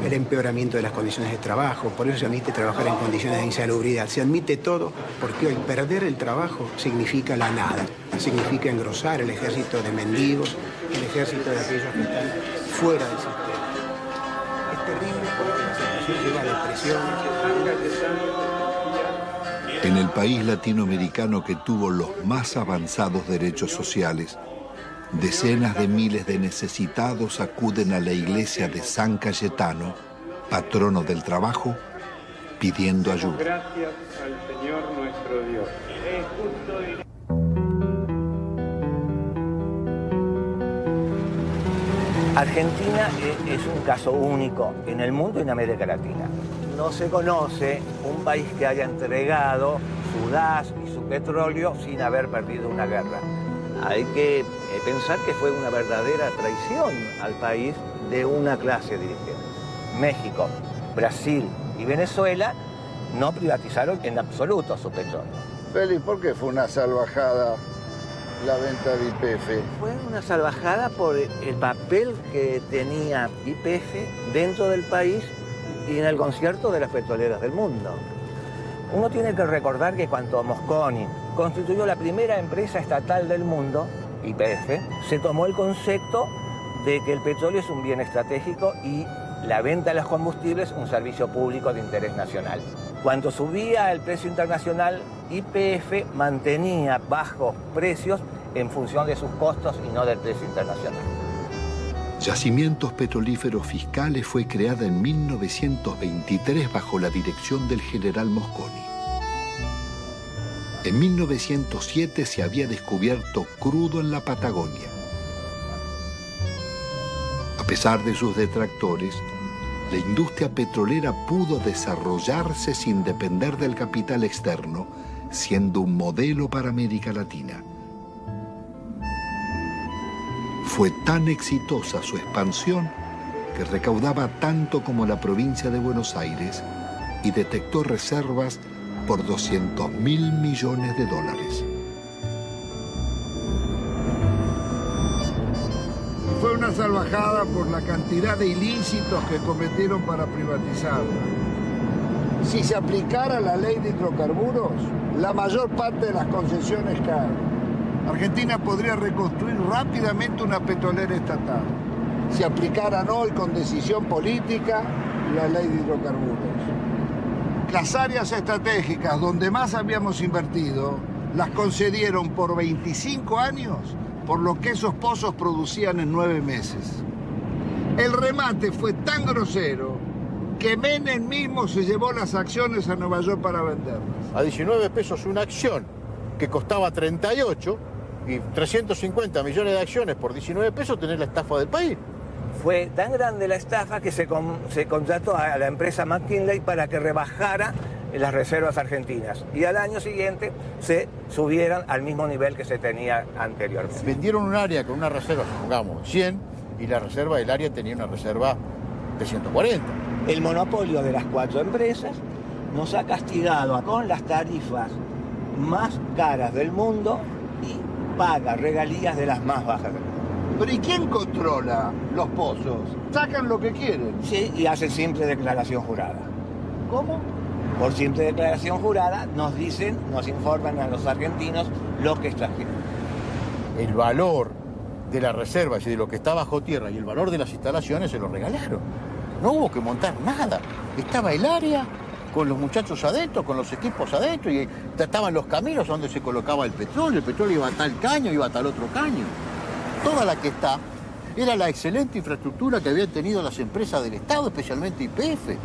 el empeoramiento de las condiciones de trabajo, por eso se admite trabajar en condiciones de insalubridad. Se admite todo porque hoy perder el trabajo significa la nada, significa engrosar el ejército de mendigos, el ejército de aquellos que están fuera del sistema. Es terrible porque la situación lleva a depresión. En el país latinoamericano que tuvo los más avanzados derechos sociales, decenas de miles de necesitados acuden a la iglesia de San Cayetano, patrono del trabajo, pidiendo ayuda. Gracias al Señor nuestro Dios. Argentina es un caso único en el mundo y en América Latina. No se conoce un país que haya entregado su gas y su petróleo sin haber perdido una guerra. Hay que pensar que fue una verdadera traición al país de una clase dirigente. México, Brasil y Venezuela no privatizaron en absoluto su petróleo. Félix, ¿por qué fue una salvajada la venta de YPF? Fue una salvajada por el papel que tenía YPF dentro del país y en el concierto de las petroleras del mundo. Uno tiene que recordar que cuando Mosconi constituyó la primera empresa estatal del mundo, YPF, se tomó el concepto de que el petróleo es un bien estratégico y la venta de los combustibles un servicio público de interés nacional. Cuando subía el precio internacional, YPF mantenía bajos precios en función de sus costos y no del precio internacional. Yacimientos Petrolíferos Fiscales fue creada en 1923 bajo la dirección del general Mosconi. En 1907 se había descubierto crudo en la Patagonia. A pesar de sus detractores, la industria petrolera pudo desarrollarse sin depender del capital externo, siendo un modelo para América Latina. Fue tan exitosa su expansión que recaudaba tanto como la provincia de Buenos Aires y detectó reservas por $200.000 millones. Fue una salvajada por la cantidad de ilícitos que cometieron para privatizarla. Si se aplicara la ley de hidrocarburos, la mayor parte de las concesiones caen. Argentina podría reconstruir rápidamente una petrolera estatal si aplicaran hoy con decisión política la ley de hidrocarburos. Las áreas estratégicas donde más habíamos invertido las concedieron por 25 años por lo que esos pozos producían en 9 meses. El remate fue tan grosero que Menem mismo se llevó las acciones a Nueva York para venderlas. A 19 pesos una acción que costaba 38 y 350 millones de acciones por 19 pesos, tenés la estafa del país. Fue tan grande la estafa que se contrató a la empresa McKinley para que rebajara las reservas argentinas y al año siguiente se subieran al mismo nivel que se tenía anteriormente. Vendieron un área con una reserva, supongamos, 100, y la reserva del área tenía una reserva de 140. El monopolio de las 4 empresas nos ha castigado con las tarifas más caras del mundo y paga regalías de las más bajas del mundo. ¿Pero y quién controla los pozos? Sacan lo que quieren. Sí, y hacen simple declaración jurada. ¿Cómo? Por simple declaración jurada nos dicen, nos informan a los argentinos lo que extrajeron. El valor de la reserva y de lo que está bajo tierra y el valor de las instalaciones se lo regalaron. No hubo que montar nada. Estaba el área con los muchachos adentro, con los equipos adentro, y estaban los caminos donde se colocaba el petróleo iba a tal caño, iba a tal otro caño. Toda la que está era la excelente infraestructura que habían tenido las empresas del Estado, especialmente YPF.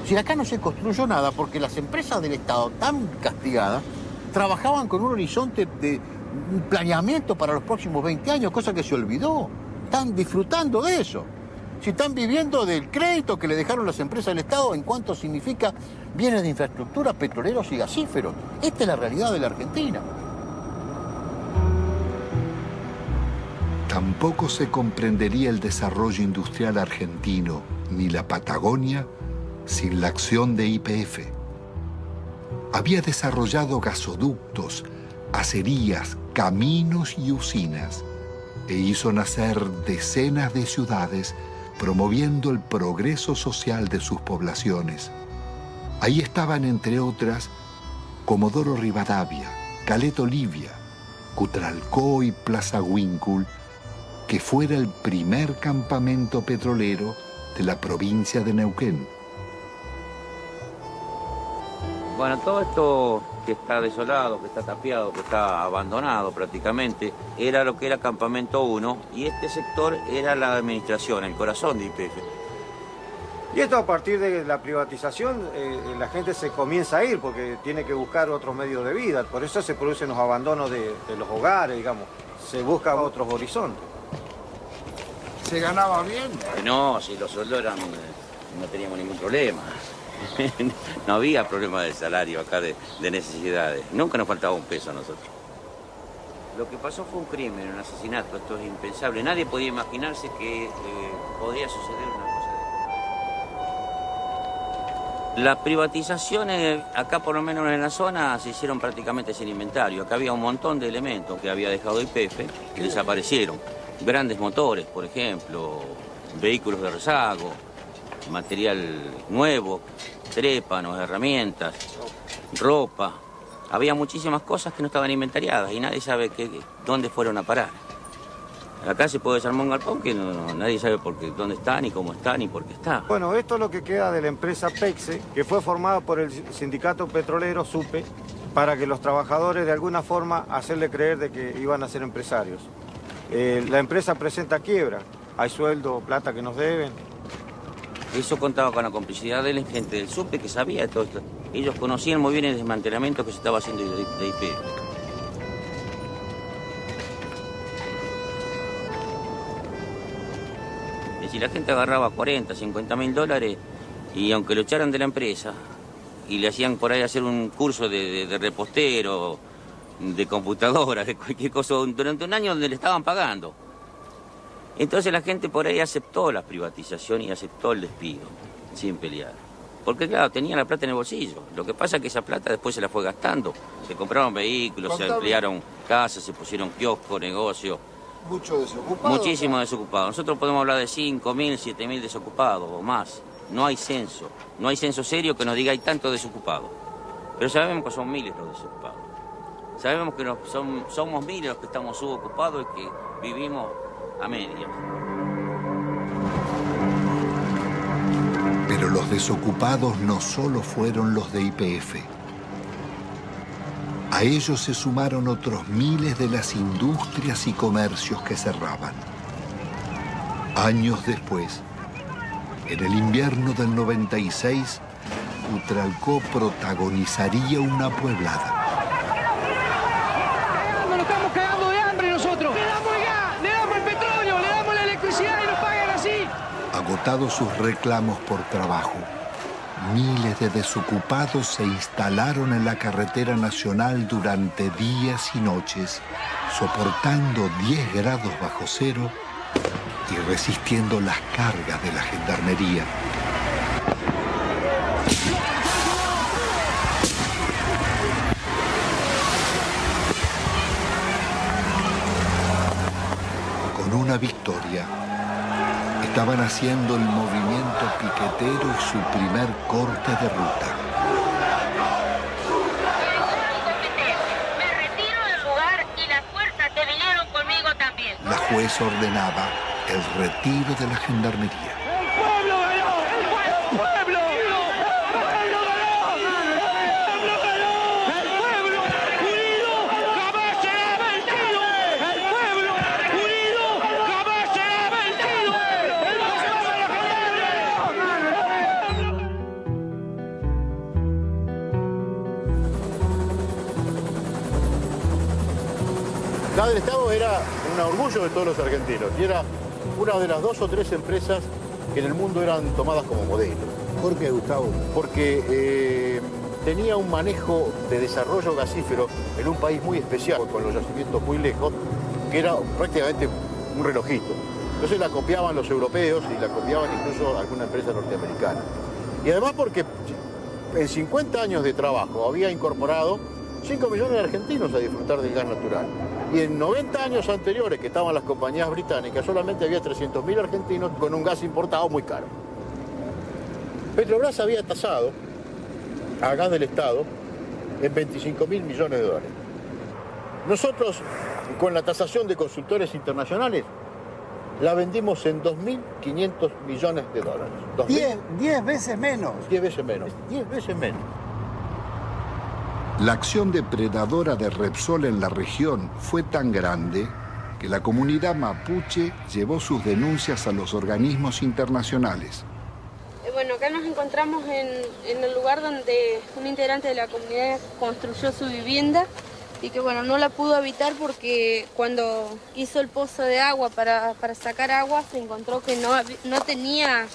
Si acá no se construyó nada porque las empresas del Estado, tan castigadas, trabajaban con un horizonte de un planeamiento para los próximos 20 años, cosa que se olvidó. Están disfrutando de eso. Si están viviendo del crédito que le dejaron las empresas del Estado en cuanto significa bienes de infraestructura, petroleros y gasíferos. Esta es la realidad de la Argentina. Tampoco se comprendería el desarrollo industrial argentino ni la Patagonia sin la acción de YPF. Había desarrollado gasoductos, acerías, caminos y usinas e hizo nacer decenas de ciudades promoviendo el progreso social de sus poblaciones. Ahí estaban, entre otras, Comodoro Rivadavia, Caleta Olivia, Cutralcó y Plaza Huíncul, que fuera el primer campamento petrolero de la provincia de Neuquén. Bueno, todo esto que está desolado, que está tapiado, que está abandonado prácticamente, era lo que era Campamento 1 y este sector era la administración, el corazón de YPF. Y esto a partir de la privatización, la gente se comienza a ir porque tiene que buscar otros medios de vida, por eso se producen los abandonos de los hogares, digamos, se buscan otros horizontes. ¿Se ganaba bien? No, si los sueldos eran, no teníamos ningún problema. No había problema de salario acá, de necesidades. Nunca nos faltaba un peso a nosotros. Lo que pasó fue un crimen, un asesinato. Esto es impensable. Nadie podía imaginarse que podía suceder una cosa Las privatizaciones, acá por lo menos en la zona, se hicieron prácticamente sin inventario. Acá había un montón de elementos que había dejado YPF que desaparecieron. Grandes motores, por ejemplo, vehículos de rezago, material nuevo, trépanos, herramientas, ropa. Había muchísimas cosas que no estaban inventariadas y nadie sabe dónde fueron a parar. Acá se puede desarmar un galpón que nadie sabe dónde está, ni cómo está, ni por qué está. Bueno, esto es lo que queda de la empresa PEXE, que fue formada por el sindicato petrolero SUPE, para que los trabajadores de alguna forma hacerle creer de que iban a ser empresarios. La empresa presenta quiebra, hay sueldo, plata que nos deben. Eso contaba con la complicidad de la gente del SUPE que sabía de todo esto. Ellos conocían muy bien el desmantelamiento que se estaba haciendo de YPF. Si la gente agarraba 40, 50 mil dólares y aunque lo echaran de la empresa y le hacían por ahí hacer un curso de repostero, de computadora, de cualquier cosa, durante un año donde le estaban pagando. Entonces la gente por ahí aceptó la privatización y aceptó el despido, sin pelear. Porque claro, tenía la plata en el bolsillo. Lo que pasa es que esa plata después se la fue gastando. Se compraron vehículos, se ampliaron casas, se pusieron kioscos, negocios. Mucho desocupado. Muchísimo desocupado. Nosotros podemos hablar de 5.000, 7.000 desocupados o más. No hay censo. No hay censo serio que nos diga hay tantos desocupados. Pero sabemos que son miles los desocupados. Sabemos que somos miles los que estamos subocupados y que vivimos a medias. Pero los desocupados no solo fueron los de YPF. A ellos se sumaron otros miles de las industrias y comercios que cerraban. Años después, en el invierno del 96, Utralcó protagonizaría una pueblada. Nos estamos cagando de hambre nosotros. Le damos el gas, le damos el petróleo, le damos la electricidad y nos pagan así. Agotados sus reclamos por trabajo, miles de desocupados se instalaron en la carretera nacional durante días y noches, soportando 10 grados bajo cero y resistiendo las cargas de la gendarmería. Con una victoria, estaban haciendo el movimiento piquetero y su primer corte de ruta. Me retiro del lugar y las fuerzas que vinieron conmigo también. La juez ordenaba el retiro de la gendarmería. La del Estado era un orgullo de todos los argentinos y era una de las 2 o 3 empresas que en el mundo eran tomadas como modelo. ¿Por qué, Gustavo? Porque tenía un manejo de desarrollo gasífero en un país muy especial, con los yacimientos muy lejos, que era prácticamente un relojito. Entonces la copiaban los europeos y la copiaban incluso alguna empresa norteamericana. Y además porque en 50 años de trabajo había incorporado 5 millones de argentinos a disfrutar del gas natural. Y en 90 años anteriores que estaban las compañías británicas, solamente había 300.000 argentinos con un gas importado muy caro. Petrobras había tasado a gas del Estado en 25.000 millones de dólares. Nosotros, con la tasación de consultores internacionales, la vendimos en 2.500 millones de dólares. 10 veces menos. 10 veces menos. 10 veces menos. La acción depredadora de Repsol en la región fue tan grande que la comunidad mapuche llevó sus denuncias a los organismos internacionales. Bueno, acá nos encontramos en el lugar donde un integrante de la comunidad construyó su vivienda y que bueno, no la pudo habitar porque cuando hizo el pozo de agua para sacar agua se encontró que no tenía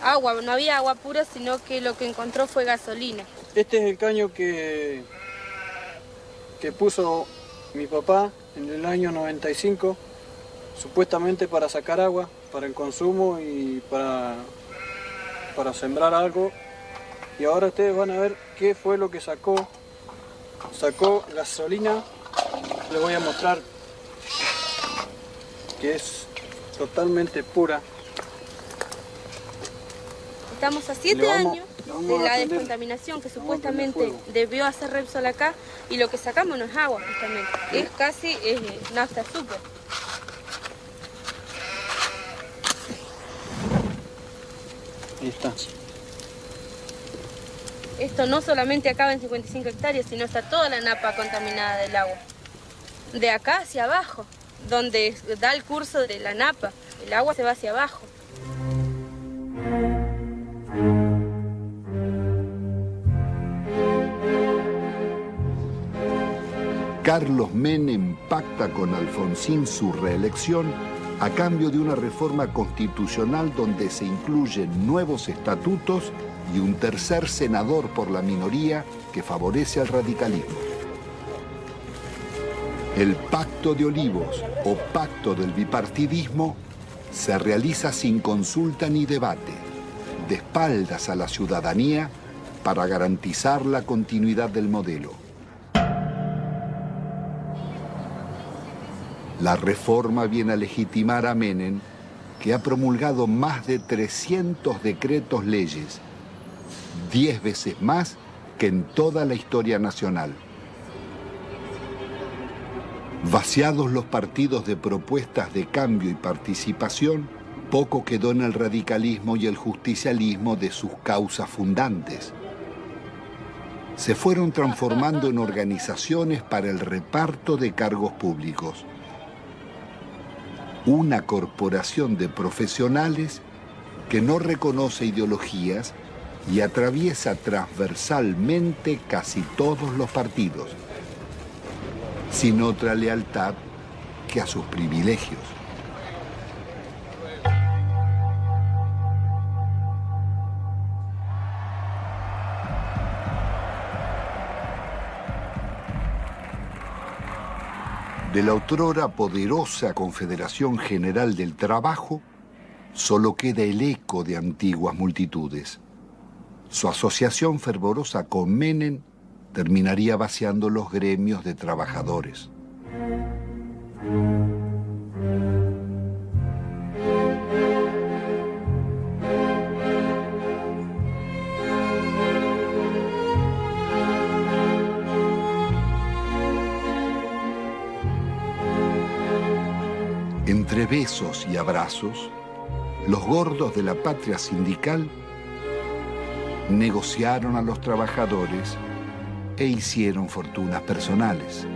agua, no había agua pura, sino que lo que encontró fue gasolina. Este es el caño que puso mi papá en el año 95, supuestamente para sacar agua, para el consumo y para para sembrar algo. Y ahora ustedes van a ver qué fue lo que sacó. Sacó gasolina. Les voy a mostrar que es totalmente pura. Estamos a 7 años de la descontaminación que supuestamente debió hacer Repsol acá, y lo que sacamos no es agua, justamente. Es casi nafta azúcar. Ahí está. Esto no solamente acaba en 55 hectáreas, sino está toda la napa contaminada del agua. De acá hacia abajo, donde da el curso de la napa, el agua se va hacia abajo. Carlos Menem pacta con Alfonsín su reelección a cambio de una reforma constitucional donde se incluyen nuevos estatutos y un tercer senador por la minoría que favorece al radicalismo. El Pacto de Olivos o Pacto del Bipartidismo se realiza sin consulta ni debate, de espaldas a la ciudadanía para garantizar la continuidad del modelo. La reforma viene a legitimar a Menem, que ha promulgado más de 300 decretos leyes, 10 veces más que en toda la historia nacional. Vaciados los partidos de propuestas de cambio y participación, poco quedó en el radicalismo y el justicialismo de sus causas fundantes. Se fueron transformando en organizaciones para el reparto de cargos públicos. Una corporación de profesionales que no reconoce ideologías y atraviesa transversalmente casi todos los partidos, sin otra lealtad que a sus privilegios. De la otrora poderosa Confederación General del Trabajo, solo queda el eco de antiguas multitudes. Su asociación fervorosa con Menem terminaría vaciando los gremios de trabajadores. Entre besos y abrazos, los gordos de la patria sindical negociaron a los trabajadores e hicieron fortunas personales.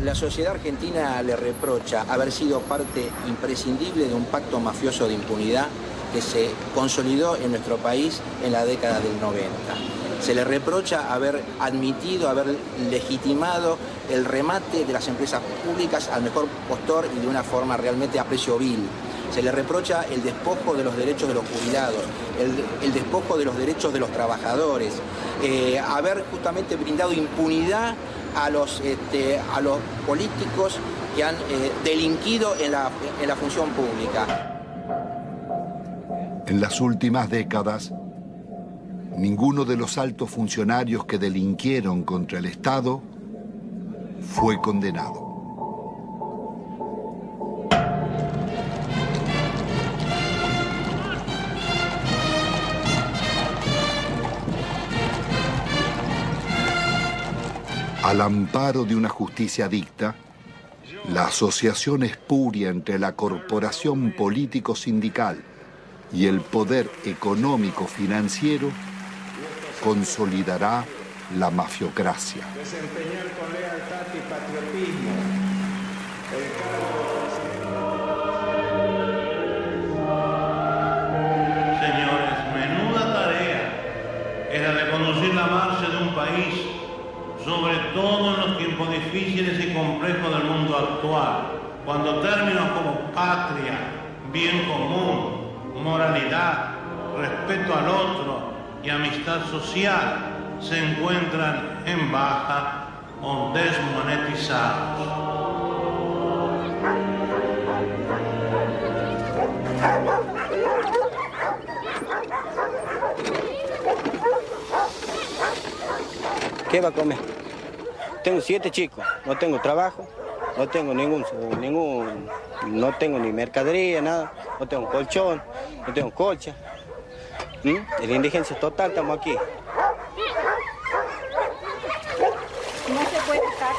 La sociedad argentina le reprocha haber sido parte imprescindible de un pacto mafioso de impunidad que se consolidó en nuestro país en la década del 90. Se le reprocha haber admitido, haber legitimado el remate de las empresas públicas al mejor postor y de una forma realmente a precio vil. Se le reprocha el despojo de los derechos de los jubilados, el despojo de los derechos de los trabajadores, haber justamente brindado impunidad a los políticos que han delinquido en la función pública. En las últimas décadas, Ninguno de los altos funcionarios que delinquieron contra el Estado fue condenado. Al amparo de una justicia dicta, la asociación espuria entre la corporación político-sindical y el poder económico-financiero consolidará la mafiocracia. Desempeñar con lealtad y patriotismo el Señores, menuda tarea era de conducir la marcha de un país, sobre todo en los tiempos difíciles y complejos del mundo actual, cuando términos como patria, bien común, moralidad, respeto al otro y amistad social se encuentran en baja o desmonetizados. ¿Qué va a comer? Tengo 7 chicos, no tengo trabajo, no tengo no tengo ni mercadería, nada, no tengo colchón, no tengo colcha. En la indigencia total estamos aquí. No se puede estar.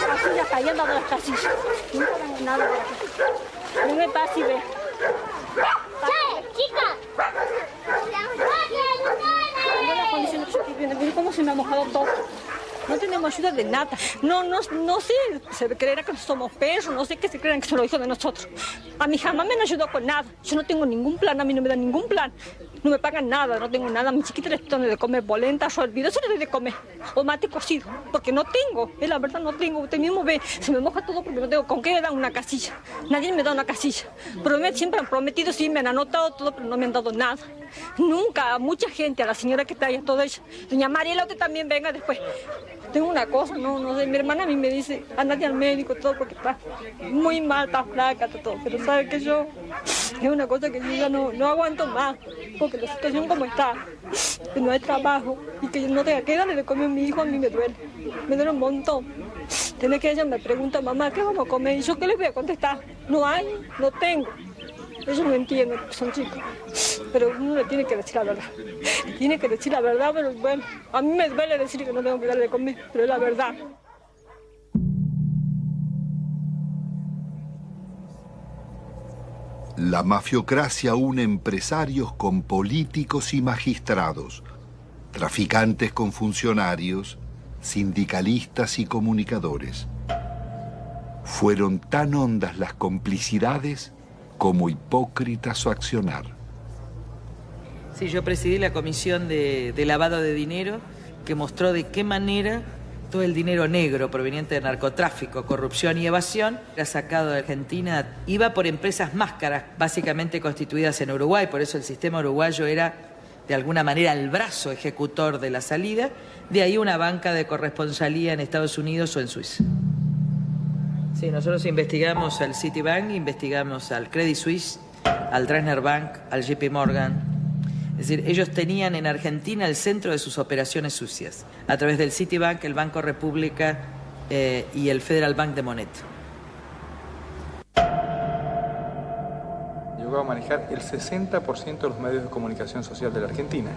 Así ya cayendo de las casillas. No tengo nada por aquí. No me pasa y ve. Mira cómo se me ha mojado todo. No tenemos ayuda de nada. No sé, se creerá que somos perros, no sé qué se creerán que son los hijos de nosotros. A mí jamás me han ayudado con nada. Yo no tengo ningún plan, a mí no me dan ningún plan. No me pagan nada, no tengo nada. A mis chiquitos les doy de comer polenta, yo olvido, eso les doy de comer. O mate cocido, porque no tengo. Es la verdad, no tengo. Usted mismo ve, se me moja todo porque no tengo. ¿Con qué me dan una casilla? Nadie me da una casilla. Siempre han prometido, sí, me han anotado todo, pero no me han dado nada. Nunca, a mucha gente, a la señora que está ahí, a toda ella. Doña Mariela, usted también venga después. Tengo una cosa, no sé, mi hermana a mí me dice, andate al médico, todo, porque está muy mal, está flaca, está todo. Pero sabe que yo, es una cosa que yo ya no aguanto más, porque la situación como está, que no hay trabajo y que yo no tenga que darle de comer a mi hijo, a mí me duele un montón. Tiene que ella me pregunta, mamá, ¿qué vamos a comer? Y yo, ¿qué les voy a contestar? No hay, no tengo. Ellos no entienden, son chicos, pero uno le tiene que decir la verdad. Tiene que decir la verdad, pero bueno, a mí me duele decir que no tengo que darle de comer, pero es la verdad. La mafiocracia une empresarios con políticos y magistrados, traficantes con funcionarios, sindicalistas y comunicadores. Fueron tan hondas las complicidades como hipócrita su accionar. Sí, yo presidí la comisión de lavado de dinero que mostró de qué manera todo el dinero negro proveniente de narcotráfico, corrupción y evasión era sacado de Argentina. Iba por empresas máscaras, básicamente constituidas en Uruguay, por eso el sistema uruguayo era de alguna manera el brazo ejecutor de la salida, de ahí una banca de corresponsalía en Estados Unidos o en Suiza. Sí, nosotros investigamos al Citibank, investigamos al Credit Suisse, al Dresdner Bank, al JP Morgan. Es decir, ellos tenían en Argentina el centro de sus operaciones sucias, a través del Citibank, el Banco República y el Federal Bank de Moneta. Llegó a manejar el 60% de los medios de comunicación social de la Argentina.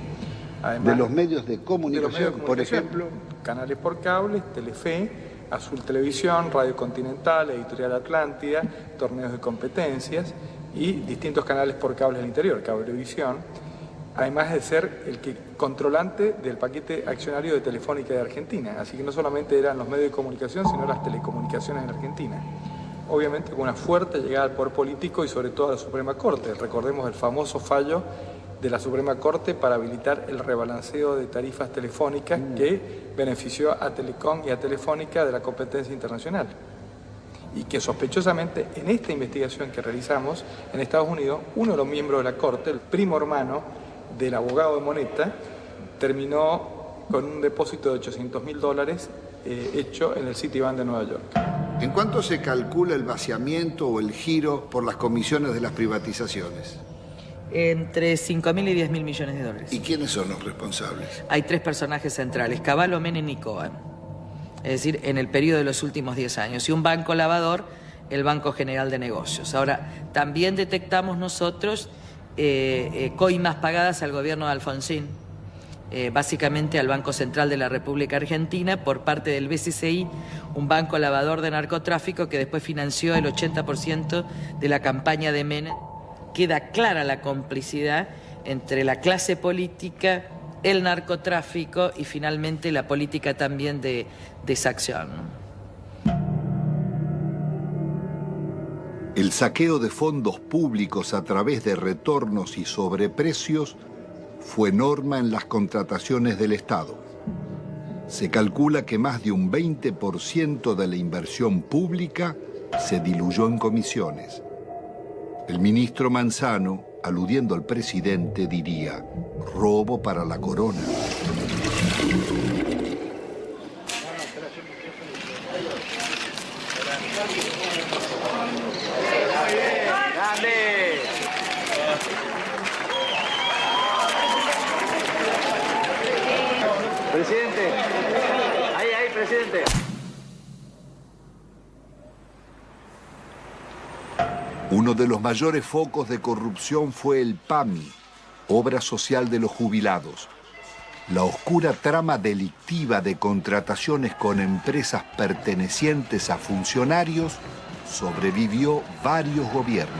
Además, de los medios de comunicación, por ejemplo, canales por cable, Telefe, Azul Televisión, Radio Continental, Editorial Atlántida, torneos de competencias y distintos canales por cable del interior, Cablevisión, además de ser el controlante del paquete accionario de Telefónica de Argentina. Así que no solamente eran los medios de comunicación, sino las telecomunicaciones en Argentina. Obviamente con una fuerte llegada al poder político y sobre todo a la Suprema Corte. Recordemos el famoso fallo de la Suprema Corte para habilitar el rebalanceo de tarifas telefónicas que benefició a Telecom y a Telefónica de la competencia internacional. Y que sospechosamente en esta investigación que realizamos en Estados Unidos, uno de los miembros de la Corte, el primo hermano del abogado de Moneta, terminó con un depósito de $800.000 hecho en el Citibank de Nueva York. ¿En cuánto se calcula el vaciamiento o el giro por las comisiones de las privatizaciones? Entre 5.000 y 10.000 millones de dólares. ¿Y quiénes son los responsables? Hay 3 personajes centrales, Cavallo, Menem y Cohen. Es decir, en el periodo de los últimos 10 años. Y un banco lavador, el Banco General de Negocios. Ahora, también detectamos nosotros coimas pagadas al gobierno de Alfonsín, básicamente al Banco Central de la República Argentina, por parte del BCCI, un banco lavador de narcotráfico que después financió el 80% de la campaña de Menem. Queda clara la complicidad entre la clase política, el narcotráfico y finalmente la política también de exacción. El saqueo de fondos públicos a través de retornos y sobreprecios fue norma en las contrataciones del Estado. Se calcula que más de un 20% de la inversión pública se diluyó en comisiones. El ministro Manzano, aludiendo al presidente, diría: robo para la corona. Presidente, ahí, presidente. Uno de los mayores focos de corrupción fue el PAMI, Obra Social de los Jubilados. La oscura trama delictiva de contrataciones con empresas pertenecientes a funcionarios sobrevivió varios gobiernos.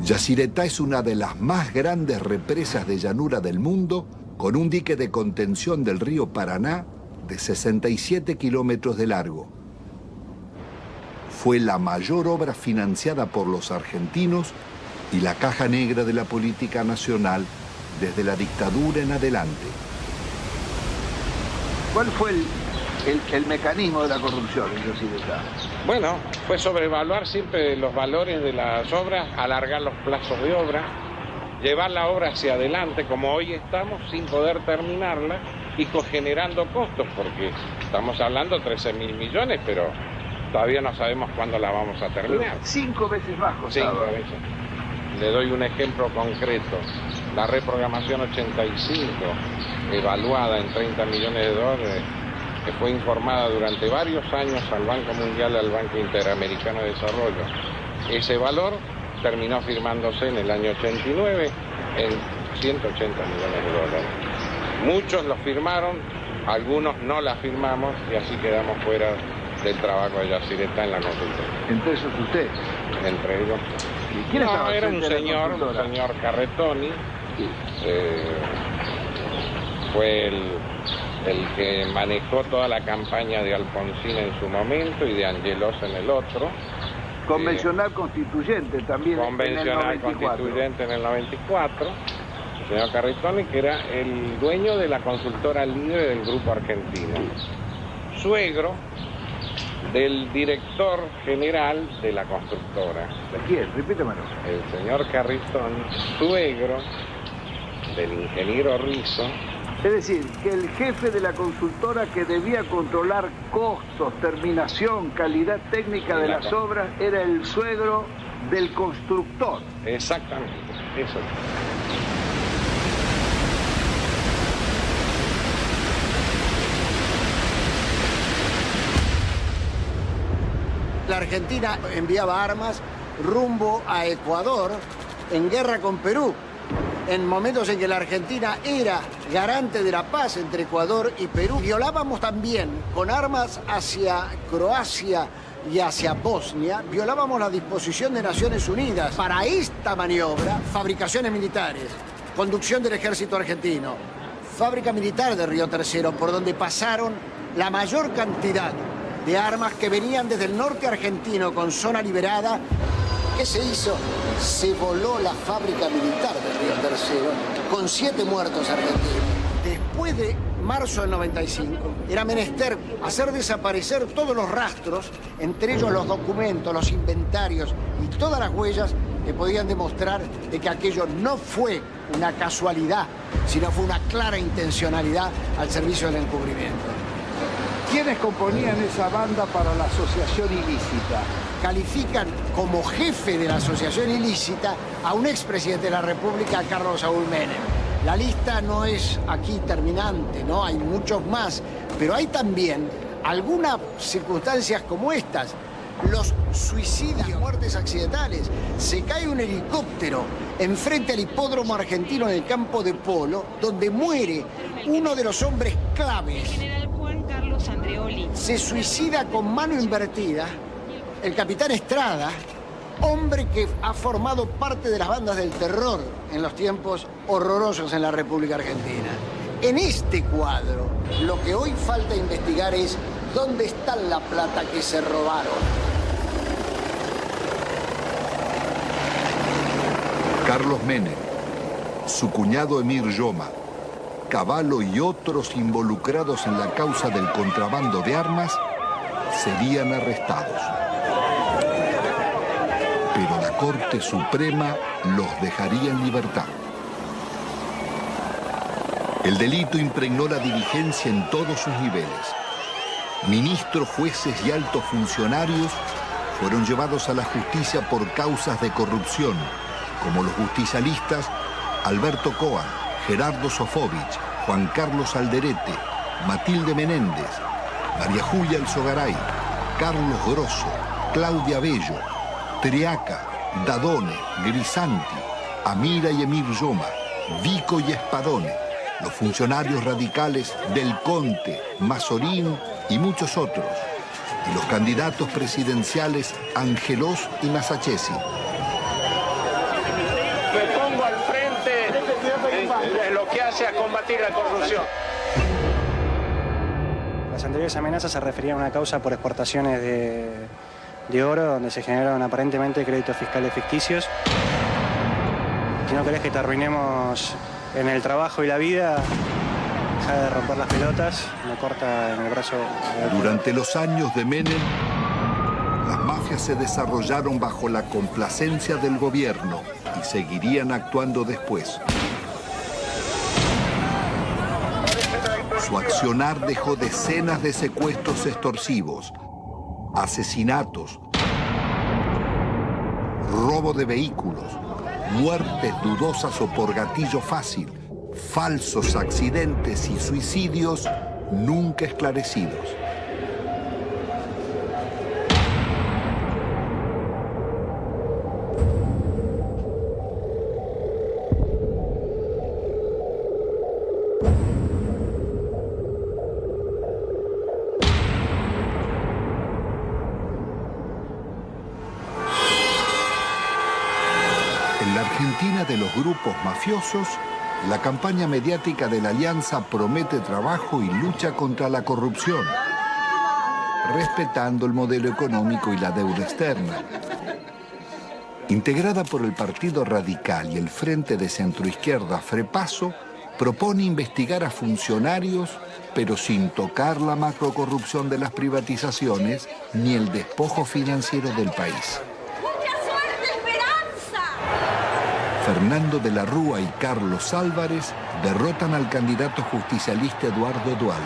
Yacyretá es una de las más grandes represas de llanura del mundo, con un dique de contención del río Paraná de 67 kilómetros de largo. Fue la mayor obra financiada por los argentinos y la caja negra de la política nacional desde la dictadura en adelante. ¿Cuál fue el mecanismo de la corrupción en Yacyretá? Bueno, fue sobrevaluar siempre los valores de las obras, alargar los plazos de obra, llevar la obra hacia adelante, como hoy estamos, sin poder terminarla y generando costos, porque estamos hablando de 13.000 millones, pero todavía no sabemos cuándo la vamos a terminar. 5 veces bajo. 5 veces. Le doy un ejemplo concreto. La reprogramación 85, evaluada en 30 millones de dólares, que fue informada durante varios años al Banco Mundial y al Banco Interamericano de Desarrollo. Ese valor terminó firmándose en el año 89 en 180 millones de dólares. Muchos lo firmaron, algunos no la firmamos y así quedamos fuera del trabajo de Yacyretá en la consultora. ¿Entre esos usted? Entre ellos. ¿Y quién no, era un señor Carretoni. Sí. Fue el que manejó toda la campaña de Alfonsín en su momento y de Angelos en el otro. Convencional constituyente también. Convencional constituyente en el 94. El señor Carretoni, que era el dueño de la consultora líder del Grupo Argentino. Suegro del director general de la constructora. ¿De quién? Repítemelo. El señor Carretoni, suegro del ingeniero Rizzo. Es decir, que el jefe de la consultora que debía controlar costos, terminación, calidad técnica de las obras, era el suegro del constructor. Exactamente, eso. La Argentina enviaba armas rumbo a Ecuador en guerra con Perú, en momentos en que la Argentina era garante de la paz entre Ecuador y Perú. Violábamos también con armas hacia Croacia y hacia Bosnia, violábamos la disposición de Naciones Unidas para esta maniobra, fabricaciones militares, conducción del ejército argentino, fábrica militar de Río Tercero, por donde pasaron la mayor cantidad de armas que venían desde el norte argentino con zona liberada. ¿Qué se hizo? Se voló la fábrica militar de Río Tercero con 7 muertos argentinos. Después de marzo del 95, era menester hacer desaparecer todos los rastros, entre ellos los documentos, los inventarios y todas las huellas que podían demostrar de que aquello no fue una casualidad, sino fue una clara intencionalidad al servicio del encubrimiento. ¿Quiénes componían esa banda para la asociación ilícita? Califican como jefe de la asociación ilícita a un expresidente de la República, Carlos Saúl Menem. La lista no es aquí terminante, ¿no? Hay muchos más, pero hay también algunas circunstancias como estas. Los suicidios, muertes accidentales. Se cae un helicóptero enfrente al hipódromo argentino en el campo de polo, donde muere uno de los hombres claves. El general Juan Carlos Andreoli. Se suicida con mano invertida el capitán Estrada, hombre que ha formado parte de las bandas del terror en los tiempos horrorosos en la República Argentina. En este cuadro, lo que hoy falta investigar es dónde está la plata que se robaron. Carlos Menem, su cuñado Emir Yoma, Cavallo y otros involucrados en la causa del contrabando de armas serían arrestados. Pero la Corte Suprema los dejaría en libertad. El delito impregnó la dirigencia en todos sus niveles. Ministros, jueces y altos funcionarios fueron llevados a la justicia por causas de corrupción, como los justicialistas Alberto Coan, Gerardo Sofovich, Juan Carlos Alderete, Matilde Menéndez, María Julia Alzogaray, Carlos Grosso, Claudia Bello, Triaca, Dadone, Grisanti, Amira y Emir Yoma, Vico y Espadone, los funcionarios radicales Del Conte, Mazorín y muchos otros, y los candidatos presidenciales Angelós y Masachesi. Me pongo al frente de lo que hace a combatir la corrupción. Las anteriores amenazas se referían a una causa por exportaciones de oro, donde se generaron aparentemente créditos fiscales ficticios. Si no querés que te arruinemos en el trabajo y la vida, deja de romper las pelotas, me corta en el brazo. Durante los años de Menem, las mafias se desarrollaron bajo la complacencia del gobierno y seguirían actuando después. Su accionar dejó decenas de secuestros extorsivos, asesinatos, robo de vehículos, muertes dudosas o por gatillo fácil, falsos accidentes y suicidios nunca esclarecidos. En la Argentina de los grupos mafiosos, la campaña mediática de la Alianza promete trabajo y lucha contra la corrupción, respetando el modelo económico y la deuda externa. Integrada por el Partido Radical y el Frente de Centroizquierda Frepaso, propone investigar a funcionarios, pero sin tocar la macrocorrupción de las privatizaciones ni el despojo financiero del país. Fernando de la Rúa y Carlos Álvarez derrotan al candidato justicialista Eduardo Duhalde.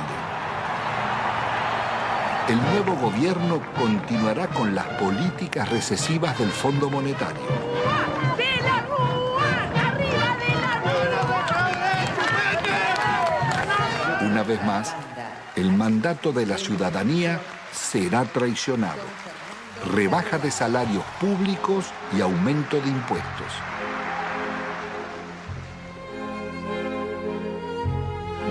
El nuevo gobierno continuará con las políticas recesivas del Fondo Monetario. ¡De la Rúa! ¡Arriba de la Rúa! Una vez más, el mandato de la ciudadanía será traicionado. Rebaja de salarios públicos y aumento de impuestos.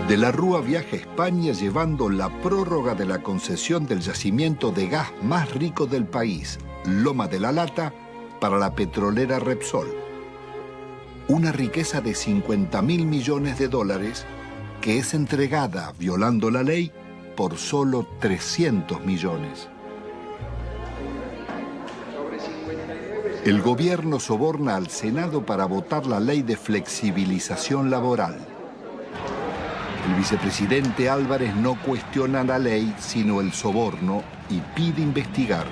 De la Rúa viaja a España llevando la prórroga de la concesión del yacimiento de gas más rico del país, Loma de la Lata, para la petrolera Repsol. Una riqueza de 50.000 millones de dólares que es entregada, violando la ley, por solo 300 millones. El gobierno soborna al Senado para votar la ley de flexibilización laboral. El vicepresidente Álvarez no cuestiona la ley, sino el soborno, y pide investigar.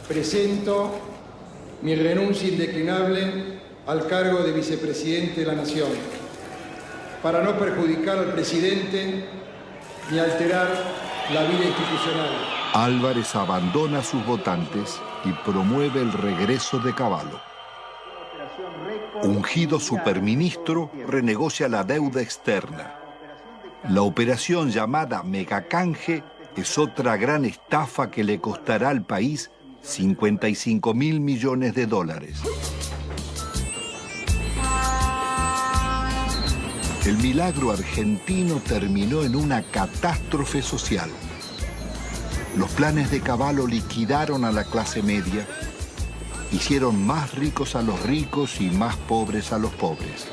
Presento mi renuncia indeclinable al cargo de vicepresidente de la Nación, para no perjudicar al presidente ni alterar la vida institucional. Álvarez abandona a sus votantes y promueve el regreso de Cavallo. Ungido superministro, renegocia la deuda externa. La operación llamada Megacanje es otra gran estafa que le costará al país 55.000 millones de dólares. El milagro argentino terminó en una catástrofe social. Los planes de Cavallo liquidaron a la clase media, hicieron más ricos a los ricos y más pobres a los pobres.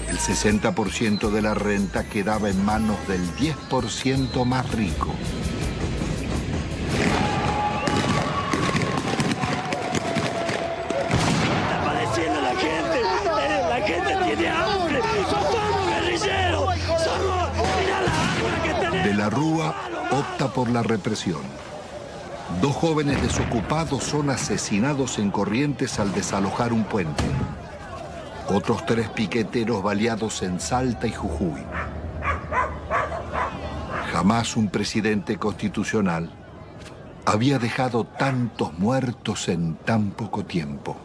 El 60% de la renta quedaba en manos del 10% más rico. Está padeciendo la gente tiene hambre, somos guerrilleros, mirá la hambre que tenemos. De la Rúa opta por la represión. 2 jóvenes desocupados son asesinados en Corrientes al desalojar un puente. Otros 3 piqueteros baleados en Salta y Jujuy. Jamás un presidente constitucional había dejado tantos muertos en tan poco tiempo.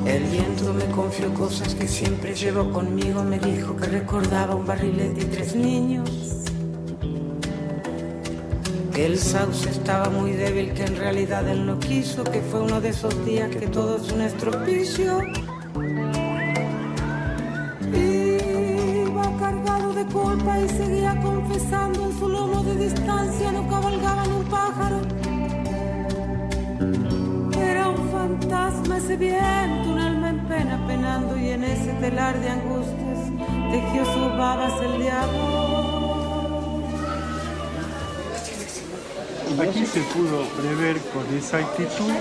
El viento me confió cosas que siempre llevo conmigo. Me dijo que recordaba un barrilete y 3 niños. Que el sauce estaba muy débil, que en realidad él no quiso. Que fue uno de esos días que todo es un estropicio. Iba cargado de culpa y seguía confesando. En su lomo de distancia no cabalgaba en un pájaro. Era un fantasma ese viento, un alma en pena penando, y en ese telar de angustias tejió sus babas el diablo. Aquí se pudo prever con exactitud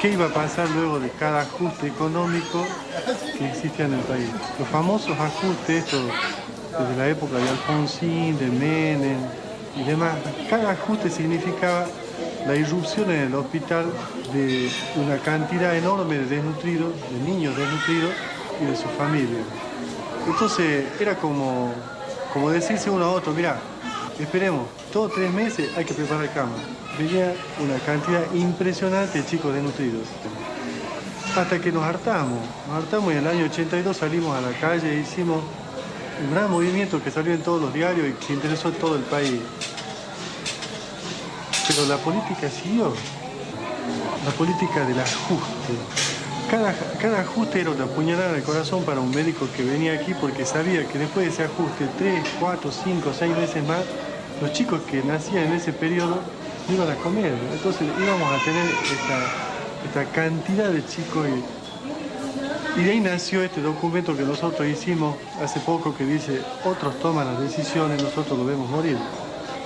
qué iba a pasar luego de cada ajuste económico que existía en el país. Los famosos ajustes, estos desde la época de Alfonsín, de Menem y demás, cada ajuste significaba la irrupción en el hospital de una cantidad enorme de desnutridos, de niños desnutridos y de sus familias. Entonces era como decirse uno a otro, mirá, esperemos, todos 3 meses hay que preparar cama. Venía una cantidad impresionante de chicos desnutridos. Hasta que nos hartamos y en el año 82 salimos a la calle e hicimos un gran movimiento que salió en todos los diarios y que interesó a todo el país. Pero la política siguió, la política del ajuste. Cada ajuste era una puñalada al corazón para un médico que venía aquí, porque sabía que después de ese ajuste, 3, 4, 5, 6 veces más, los chicos que nacían en ese periodo iban a comer. Entonces íbamos a tener esta cantidad de chicos y de ahí nació este documento que nosotros hicimos hace poco que dice: otros toman las decisiones, nosotros lo vemos morir.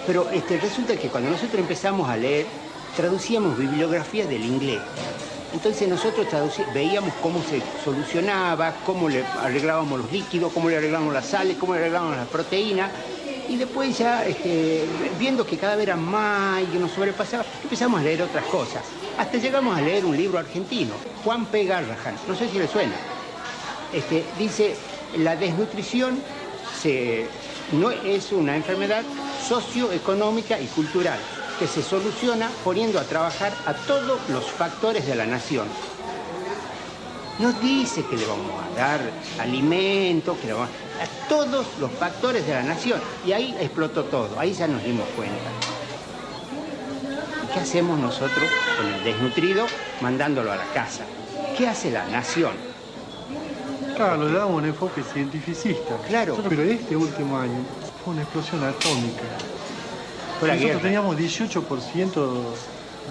Pero resulta que cuando nosotros empezamos a leer, traducíamos bibliografías del inglés. Entonces nosotros veíamos cómo se solucionaba, cómo le arreglábamos los líquidos, cómo le arreglábamos las sales, cómo le arreglábamos las proteínas. Y después ya, viendo que cada vez era más y que nos sobrepasaba, empezamos a leer otras cosas. Hasta llegamos a leer un libro argentino, Juan P. Garrahan, no sé si le suena. Dice, la desnutrición no es una enfermedad socioeconómica y cultural que se soluciona poniendo a trabajar a todos los factores de la nación. Nos dice que le vamos a dar alimento, que le vamos a todos los factores de la nación. Y ahí explotó todo, ahí ya nos dimos cuenta. ¿Y qué hacemos nosotros con el desnutrido mandándolo a la casa? ¿Qué hace la nación? Claro, le damos un enfoque cientificista. Claro. Pero este último año fue una explosión atómica. Nosotros teníamos 18%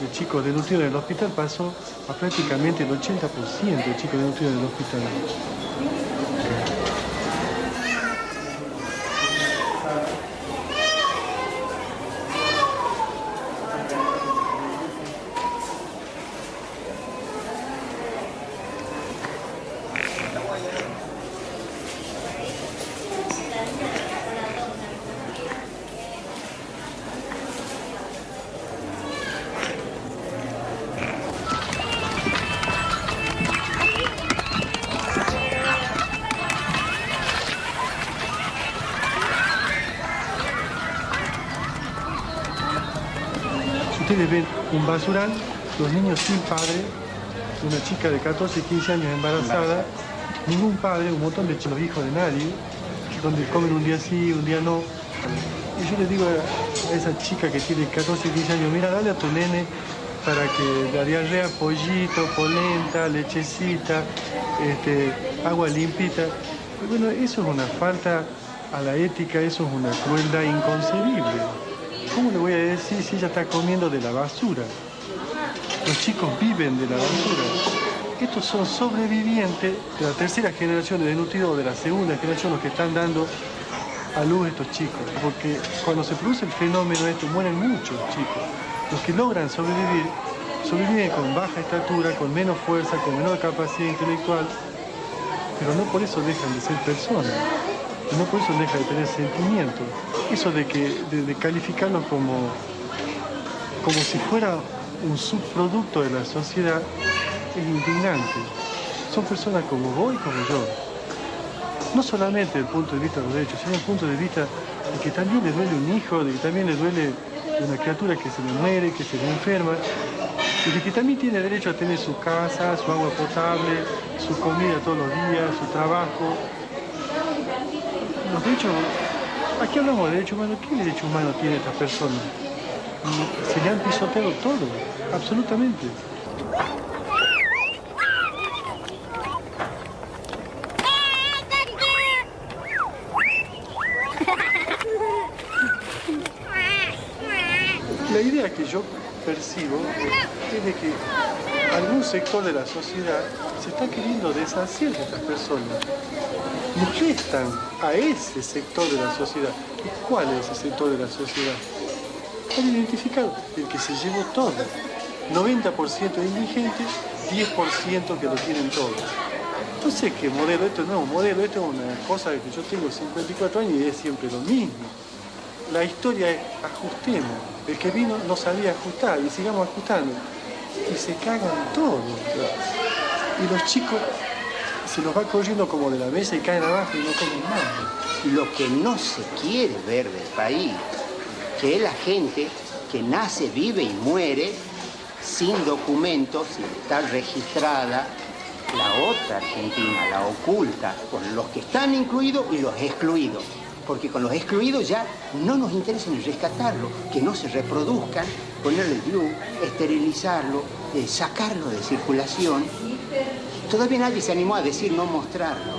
de chicos desnutridos en el hospital, pasó a prácticamente el 80% de chicos desnutridos en el hospital. Ustedes ven un basural, los niños sin padre, una chica de 14, 15 años embarazada, ningún padre, un montón de los hijos de nadie, donde comen un día sí, un día no. Y yo le digo a esa chica que tiene 14, 15 años, mira, dale a tu nene para que la diarrea, pollito, polenta, lechecita, agua limpita. Y bueno, eso es una falta a la ética, eso es una crueldad inconcebible. ¿Cómo le voy a decir si ella está comiendo de la basura? Los chicos viven de la basura. Estos son sobrevivientes de la tercera generación de desnutridos o de la segunda generación, los que están dando a luz estos chicos. Porque cuando se produce el fenómeno mueren muchos chicos. Los que logran sobrevivir, sobreviven con baja estatura, con menos fuerza, con menor capacidad intelectual, pero no por eso dejan de ser personas, y no por eso dejan de tener sentimientos. Eso de calificarlos como si fuera un subproducto de la sociedad es indignante. Son personas como vos y como yo. No solamente desde el punto de vista de los derechos, sino desde el punto de vista de que también le duele un hijo, de que también le duele una criatura que se le muere, que se le enferma, y de que también tiene derecho a tener su casa, su agua potable, su comida todos los días, su trabajo. Los derechos, aquí hablamos de derechos humanos. ¿Qué derecho humano tiene esta persona? Se le han pisoteado todo, absolutamente. La idea que yo percibo es de que algún sector de la sociedad se está queriendo deshacer de estas personas. Y restan a ese sector de la sociedad. ¿Y cuál es ese sector de la sociedad? Está identificado, el que se llevó todo. 90% de indigentes, 10% que lo tienen todo. No sé qué modelo, esto no es un modelo, esto es una cosa que yo tengo 54 años y es siempre lo mismo. La historia es ajustemos. El que vino no sabía ajustar y sigamos ajustando. Y se cagan todos. Y los chicos se los va corriendo como de la mesa y caen abajo y no comen nada. Lo que no se quiere ver del país, que es la gente que nace, vive y muere sin documentos, sin estar registrada, la otra Argentina, la oculta, con los que están incluidos y los excluidos. Porque con los excluidos ya no nos interesa ni rescatarlo, que no se reproduzcan, ponerle DIU, esterilizarlo, sacarlo de circulación. Todavía nadie se animó a decir no mostrarlo.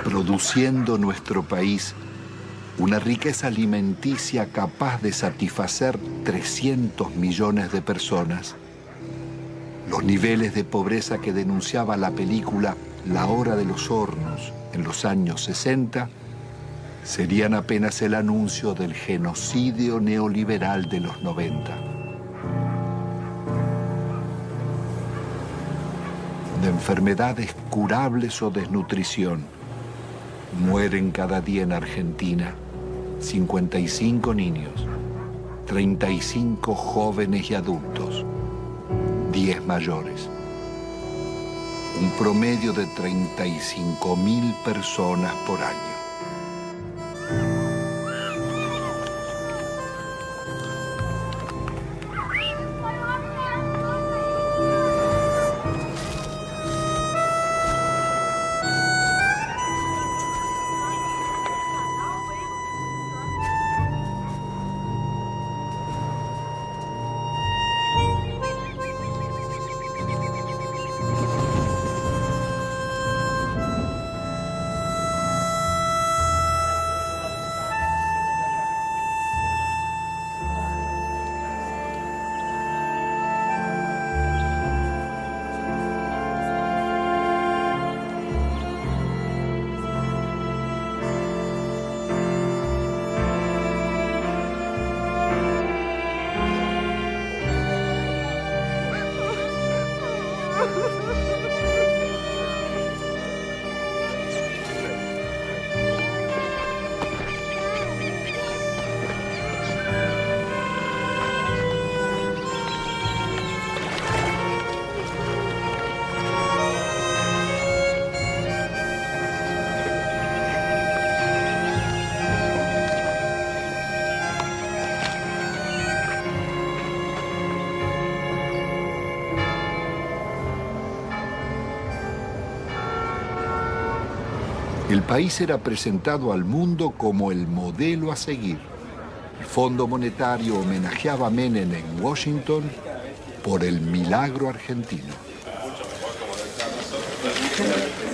Produciendo nuestro país una riqueza alimenticia capaz de satisfacer 300 millones de personas, los niveles de pobreza que denunciaba la película La Hora de los Hornos en los años 60 serían apenas el anuncio del genocidio neoliberal de los 90. De enfermedades curables o desnutrición, mueren cada día en Argentina 55 niños, 35 jóvenes y adultos, 10 mayores. Un promedio de 35.000 personas por año. El país era presentado al mundo como el modelo a seguir. El Fondo Monetario homenajeaba a Menem en Washington por el milagro argentino.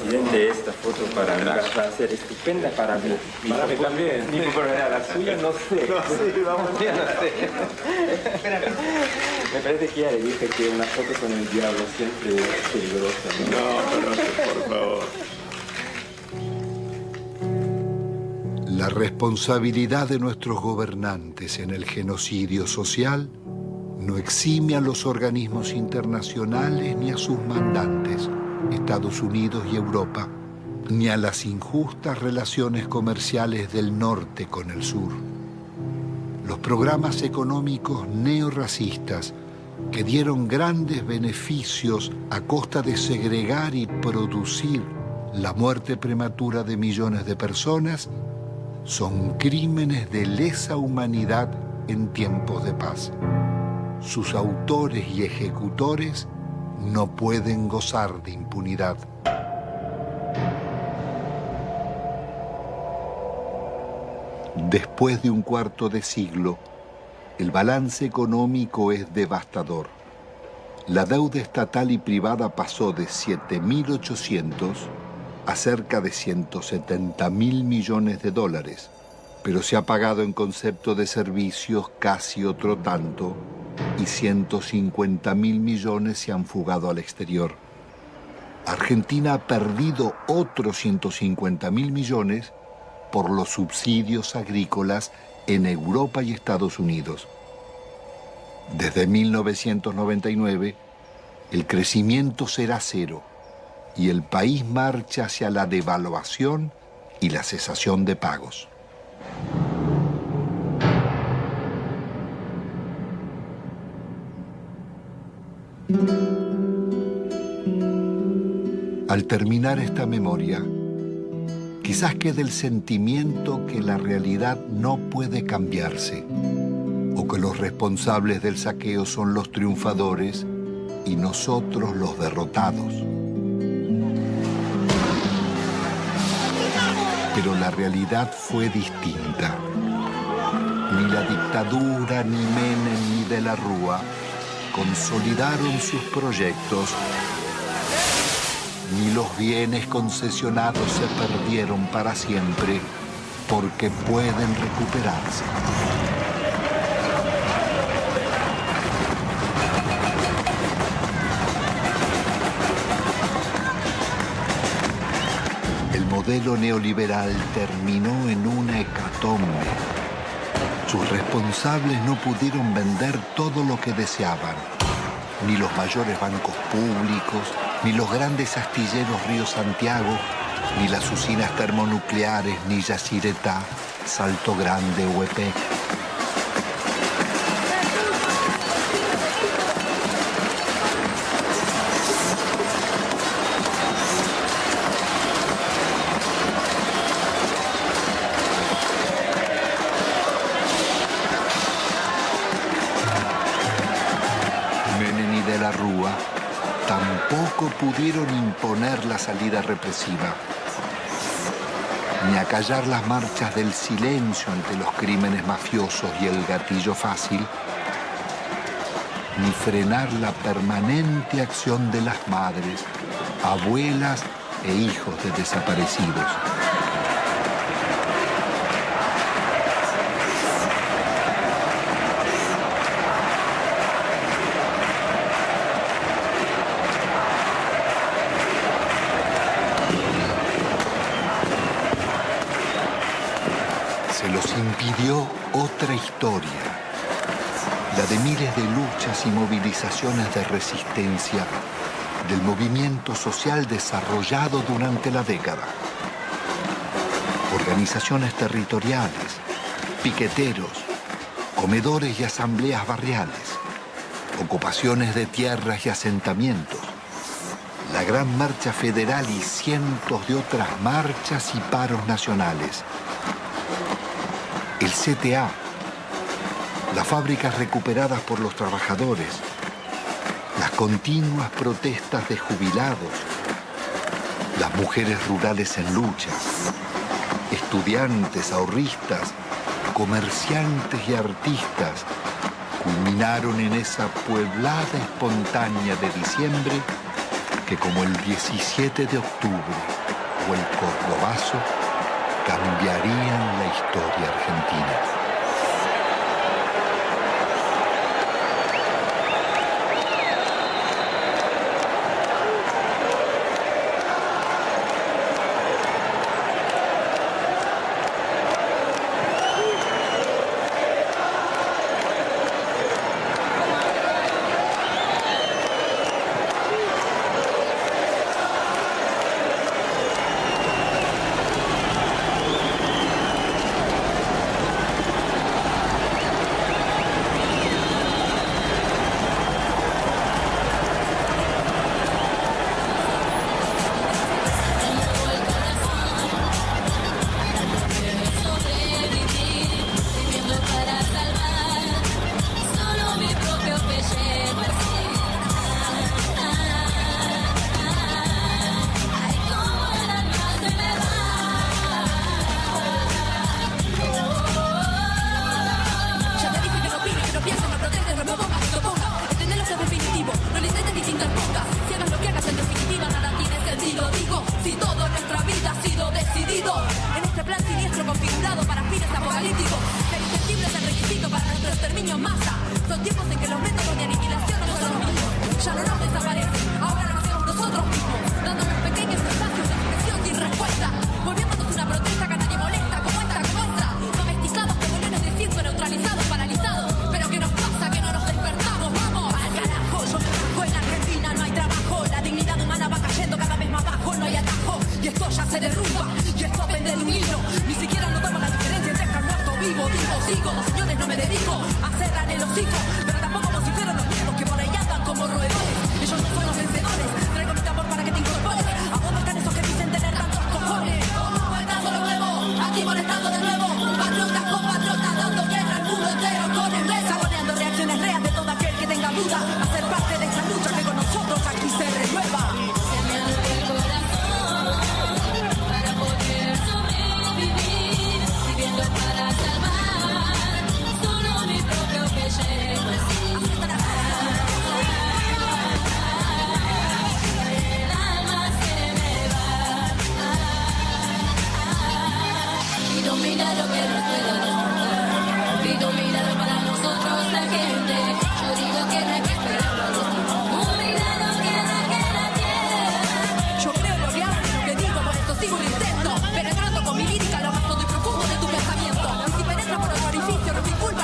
Presidente, esta foto para mí va a ser estupenda para mí. Para mí también. La suya no sé. No, sí, vamos, no sé. Me parece que ya le dije que una foto con el diablo siempre es peligrosa. No, por favor. La responsabilidad de nuestros gobernantes en el genocidio social no exime a los organismos internacionales ni a sus mandantes, Estados Unidos y Europa, ni a las injustas relaciones comerciales del norte con el sur. Los programas económicos neorracistas que dieron grandes beneficios a costa de segregar y producir la muerte prematura de millones de personas son crímenes de lesa humanidad en tiempos de paz. Sus autores y ejecutores no pueden gozar de impunidad. Después de un cuarto de siglo, el balance económico es devastador. La deuda estatal y privada pasó de 7.800 a cerca de 170.000 millones de dólares, pero se ha pagado en concepto de servicios casi otro tanto y 150.000 millones se han fugado al exterior. Argentina ha perdido otros 150.000 millones por los subsidios agrícolas en Europa y Estados Unidos. Desde 1999, el crecimiento será cero y el país marcha hacia la devaluación y la cesación de pagos. Al terminar esta memoria, quizás quede el sentimiento que la realidad no puede cambiarse, o que los responsables del saqueo son los triunfadores y nosotros los derrotados. Pero la realidad fue distinta. Ni la dictadura, ni Menem, ni de la Rúa consolidaron sus proyectos, ni los bienes concesionados se perdieron para siempre porque pueden recuperarse. El modelo neoliberal terminó en una hecatombe. Sus responsables no pudieron vender todo lo que deseaban, ni los mayores bancos públicos, ni los grandes astilleros Río Santiago, ni las usinas termonucleares, ni Yacyretá, Salto Grande o EPEC. Tampoco pudieron imponer la salida represiva, ni acallar las marchas del silencio ante los crímenes mafiosos y el gatillo fácil, ni frenar la permanente acción de las madres, abuelas e hijos de desaparecidos. Impidió otra historia, la de miles de luchas y movilizaciones de resistencia del movimiento social desarrollado durante la década. Organizaciones territoriales, piqueteros, comedores y asambleas barriales, ocupaciones de tierras y asentamientos, la Gran Marcha Federal y cientos de otras marchas y paros nacionales. El CTA, las fábricas recuperadas por los trabajadores, las continuas protestas de jubilados, las mujeres rurales en lucha, estudiantes, ahorristas, comerciantes y artistas culminaron en esa pueblada espontánea de diciembre que, como el 17 de octubre o el Cordobazo, cambiarían la historia argentina.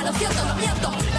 Lo siento,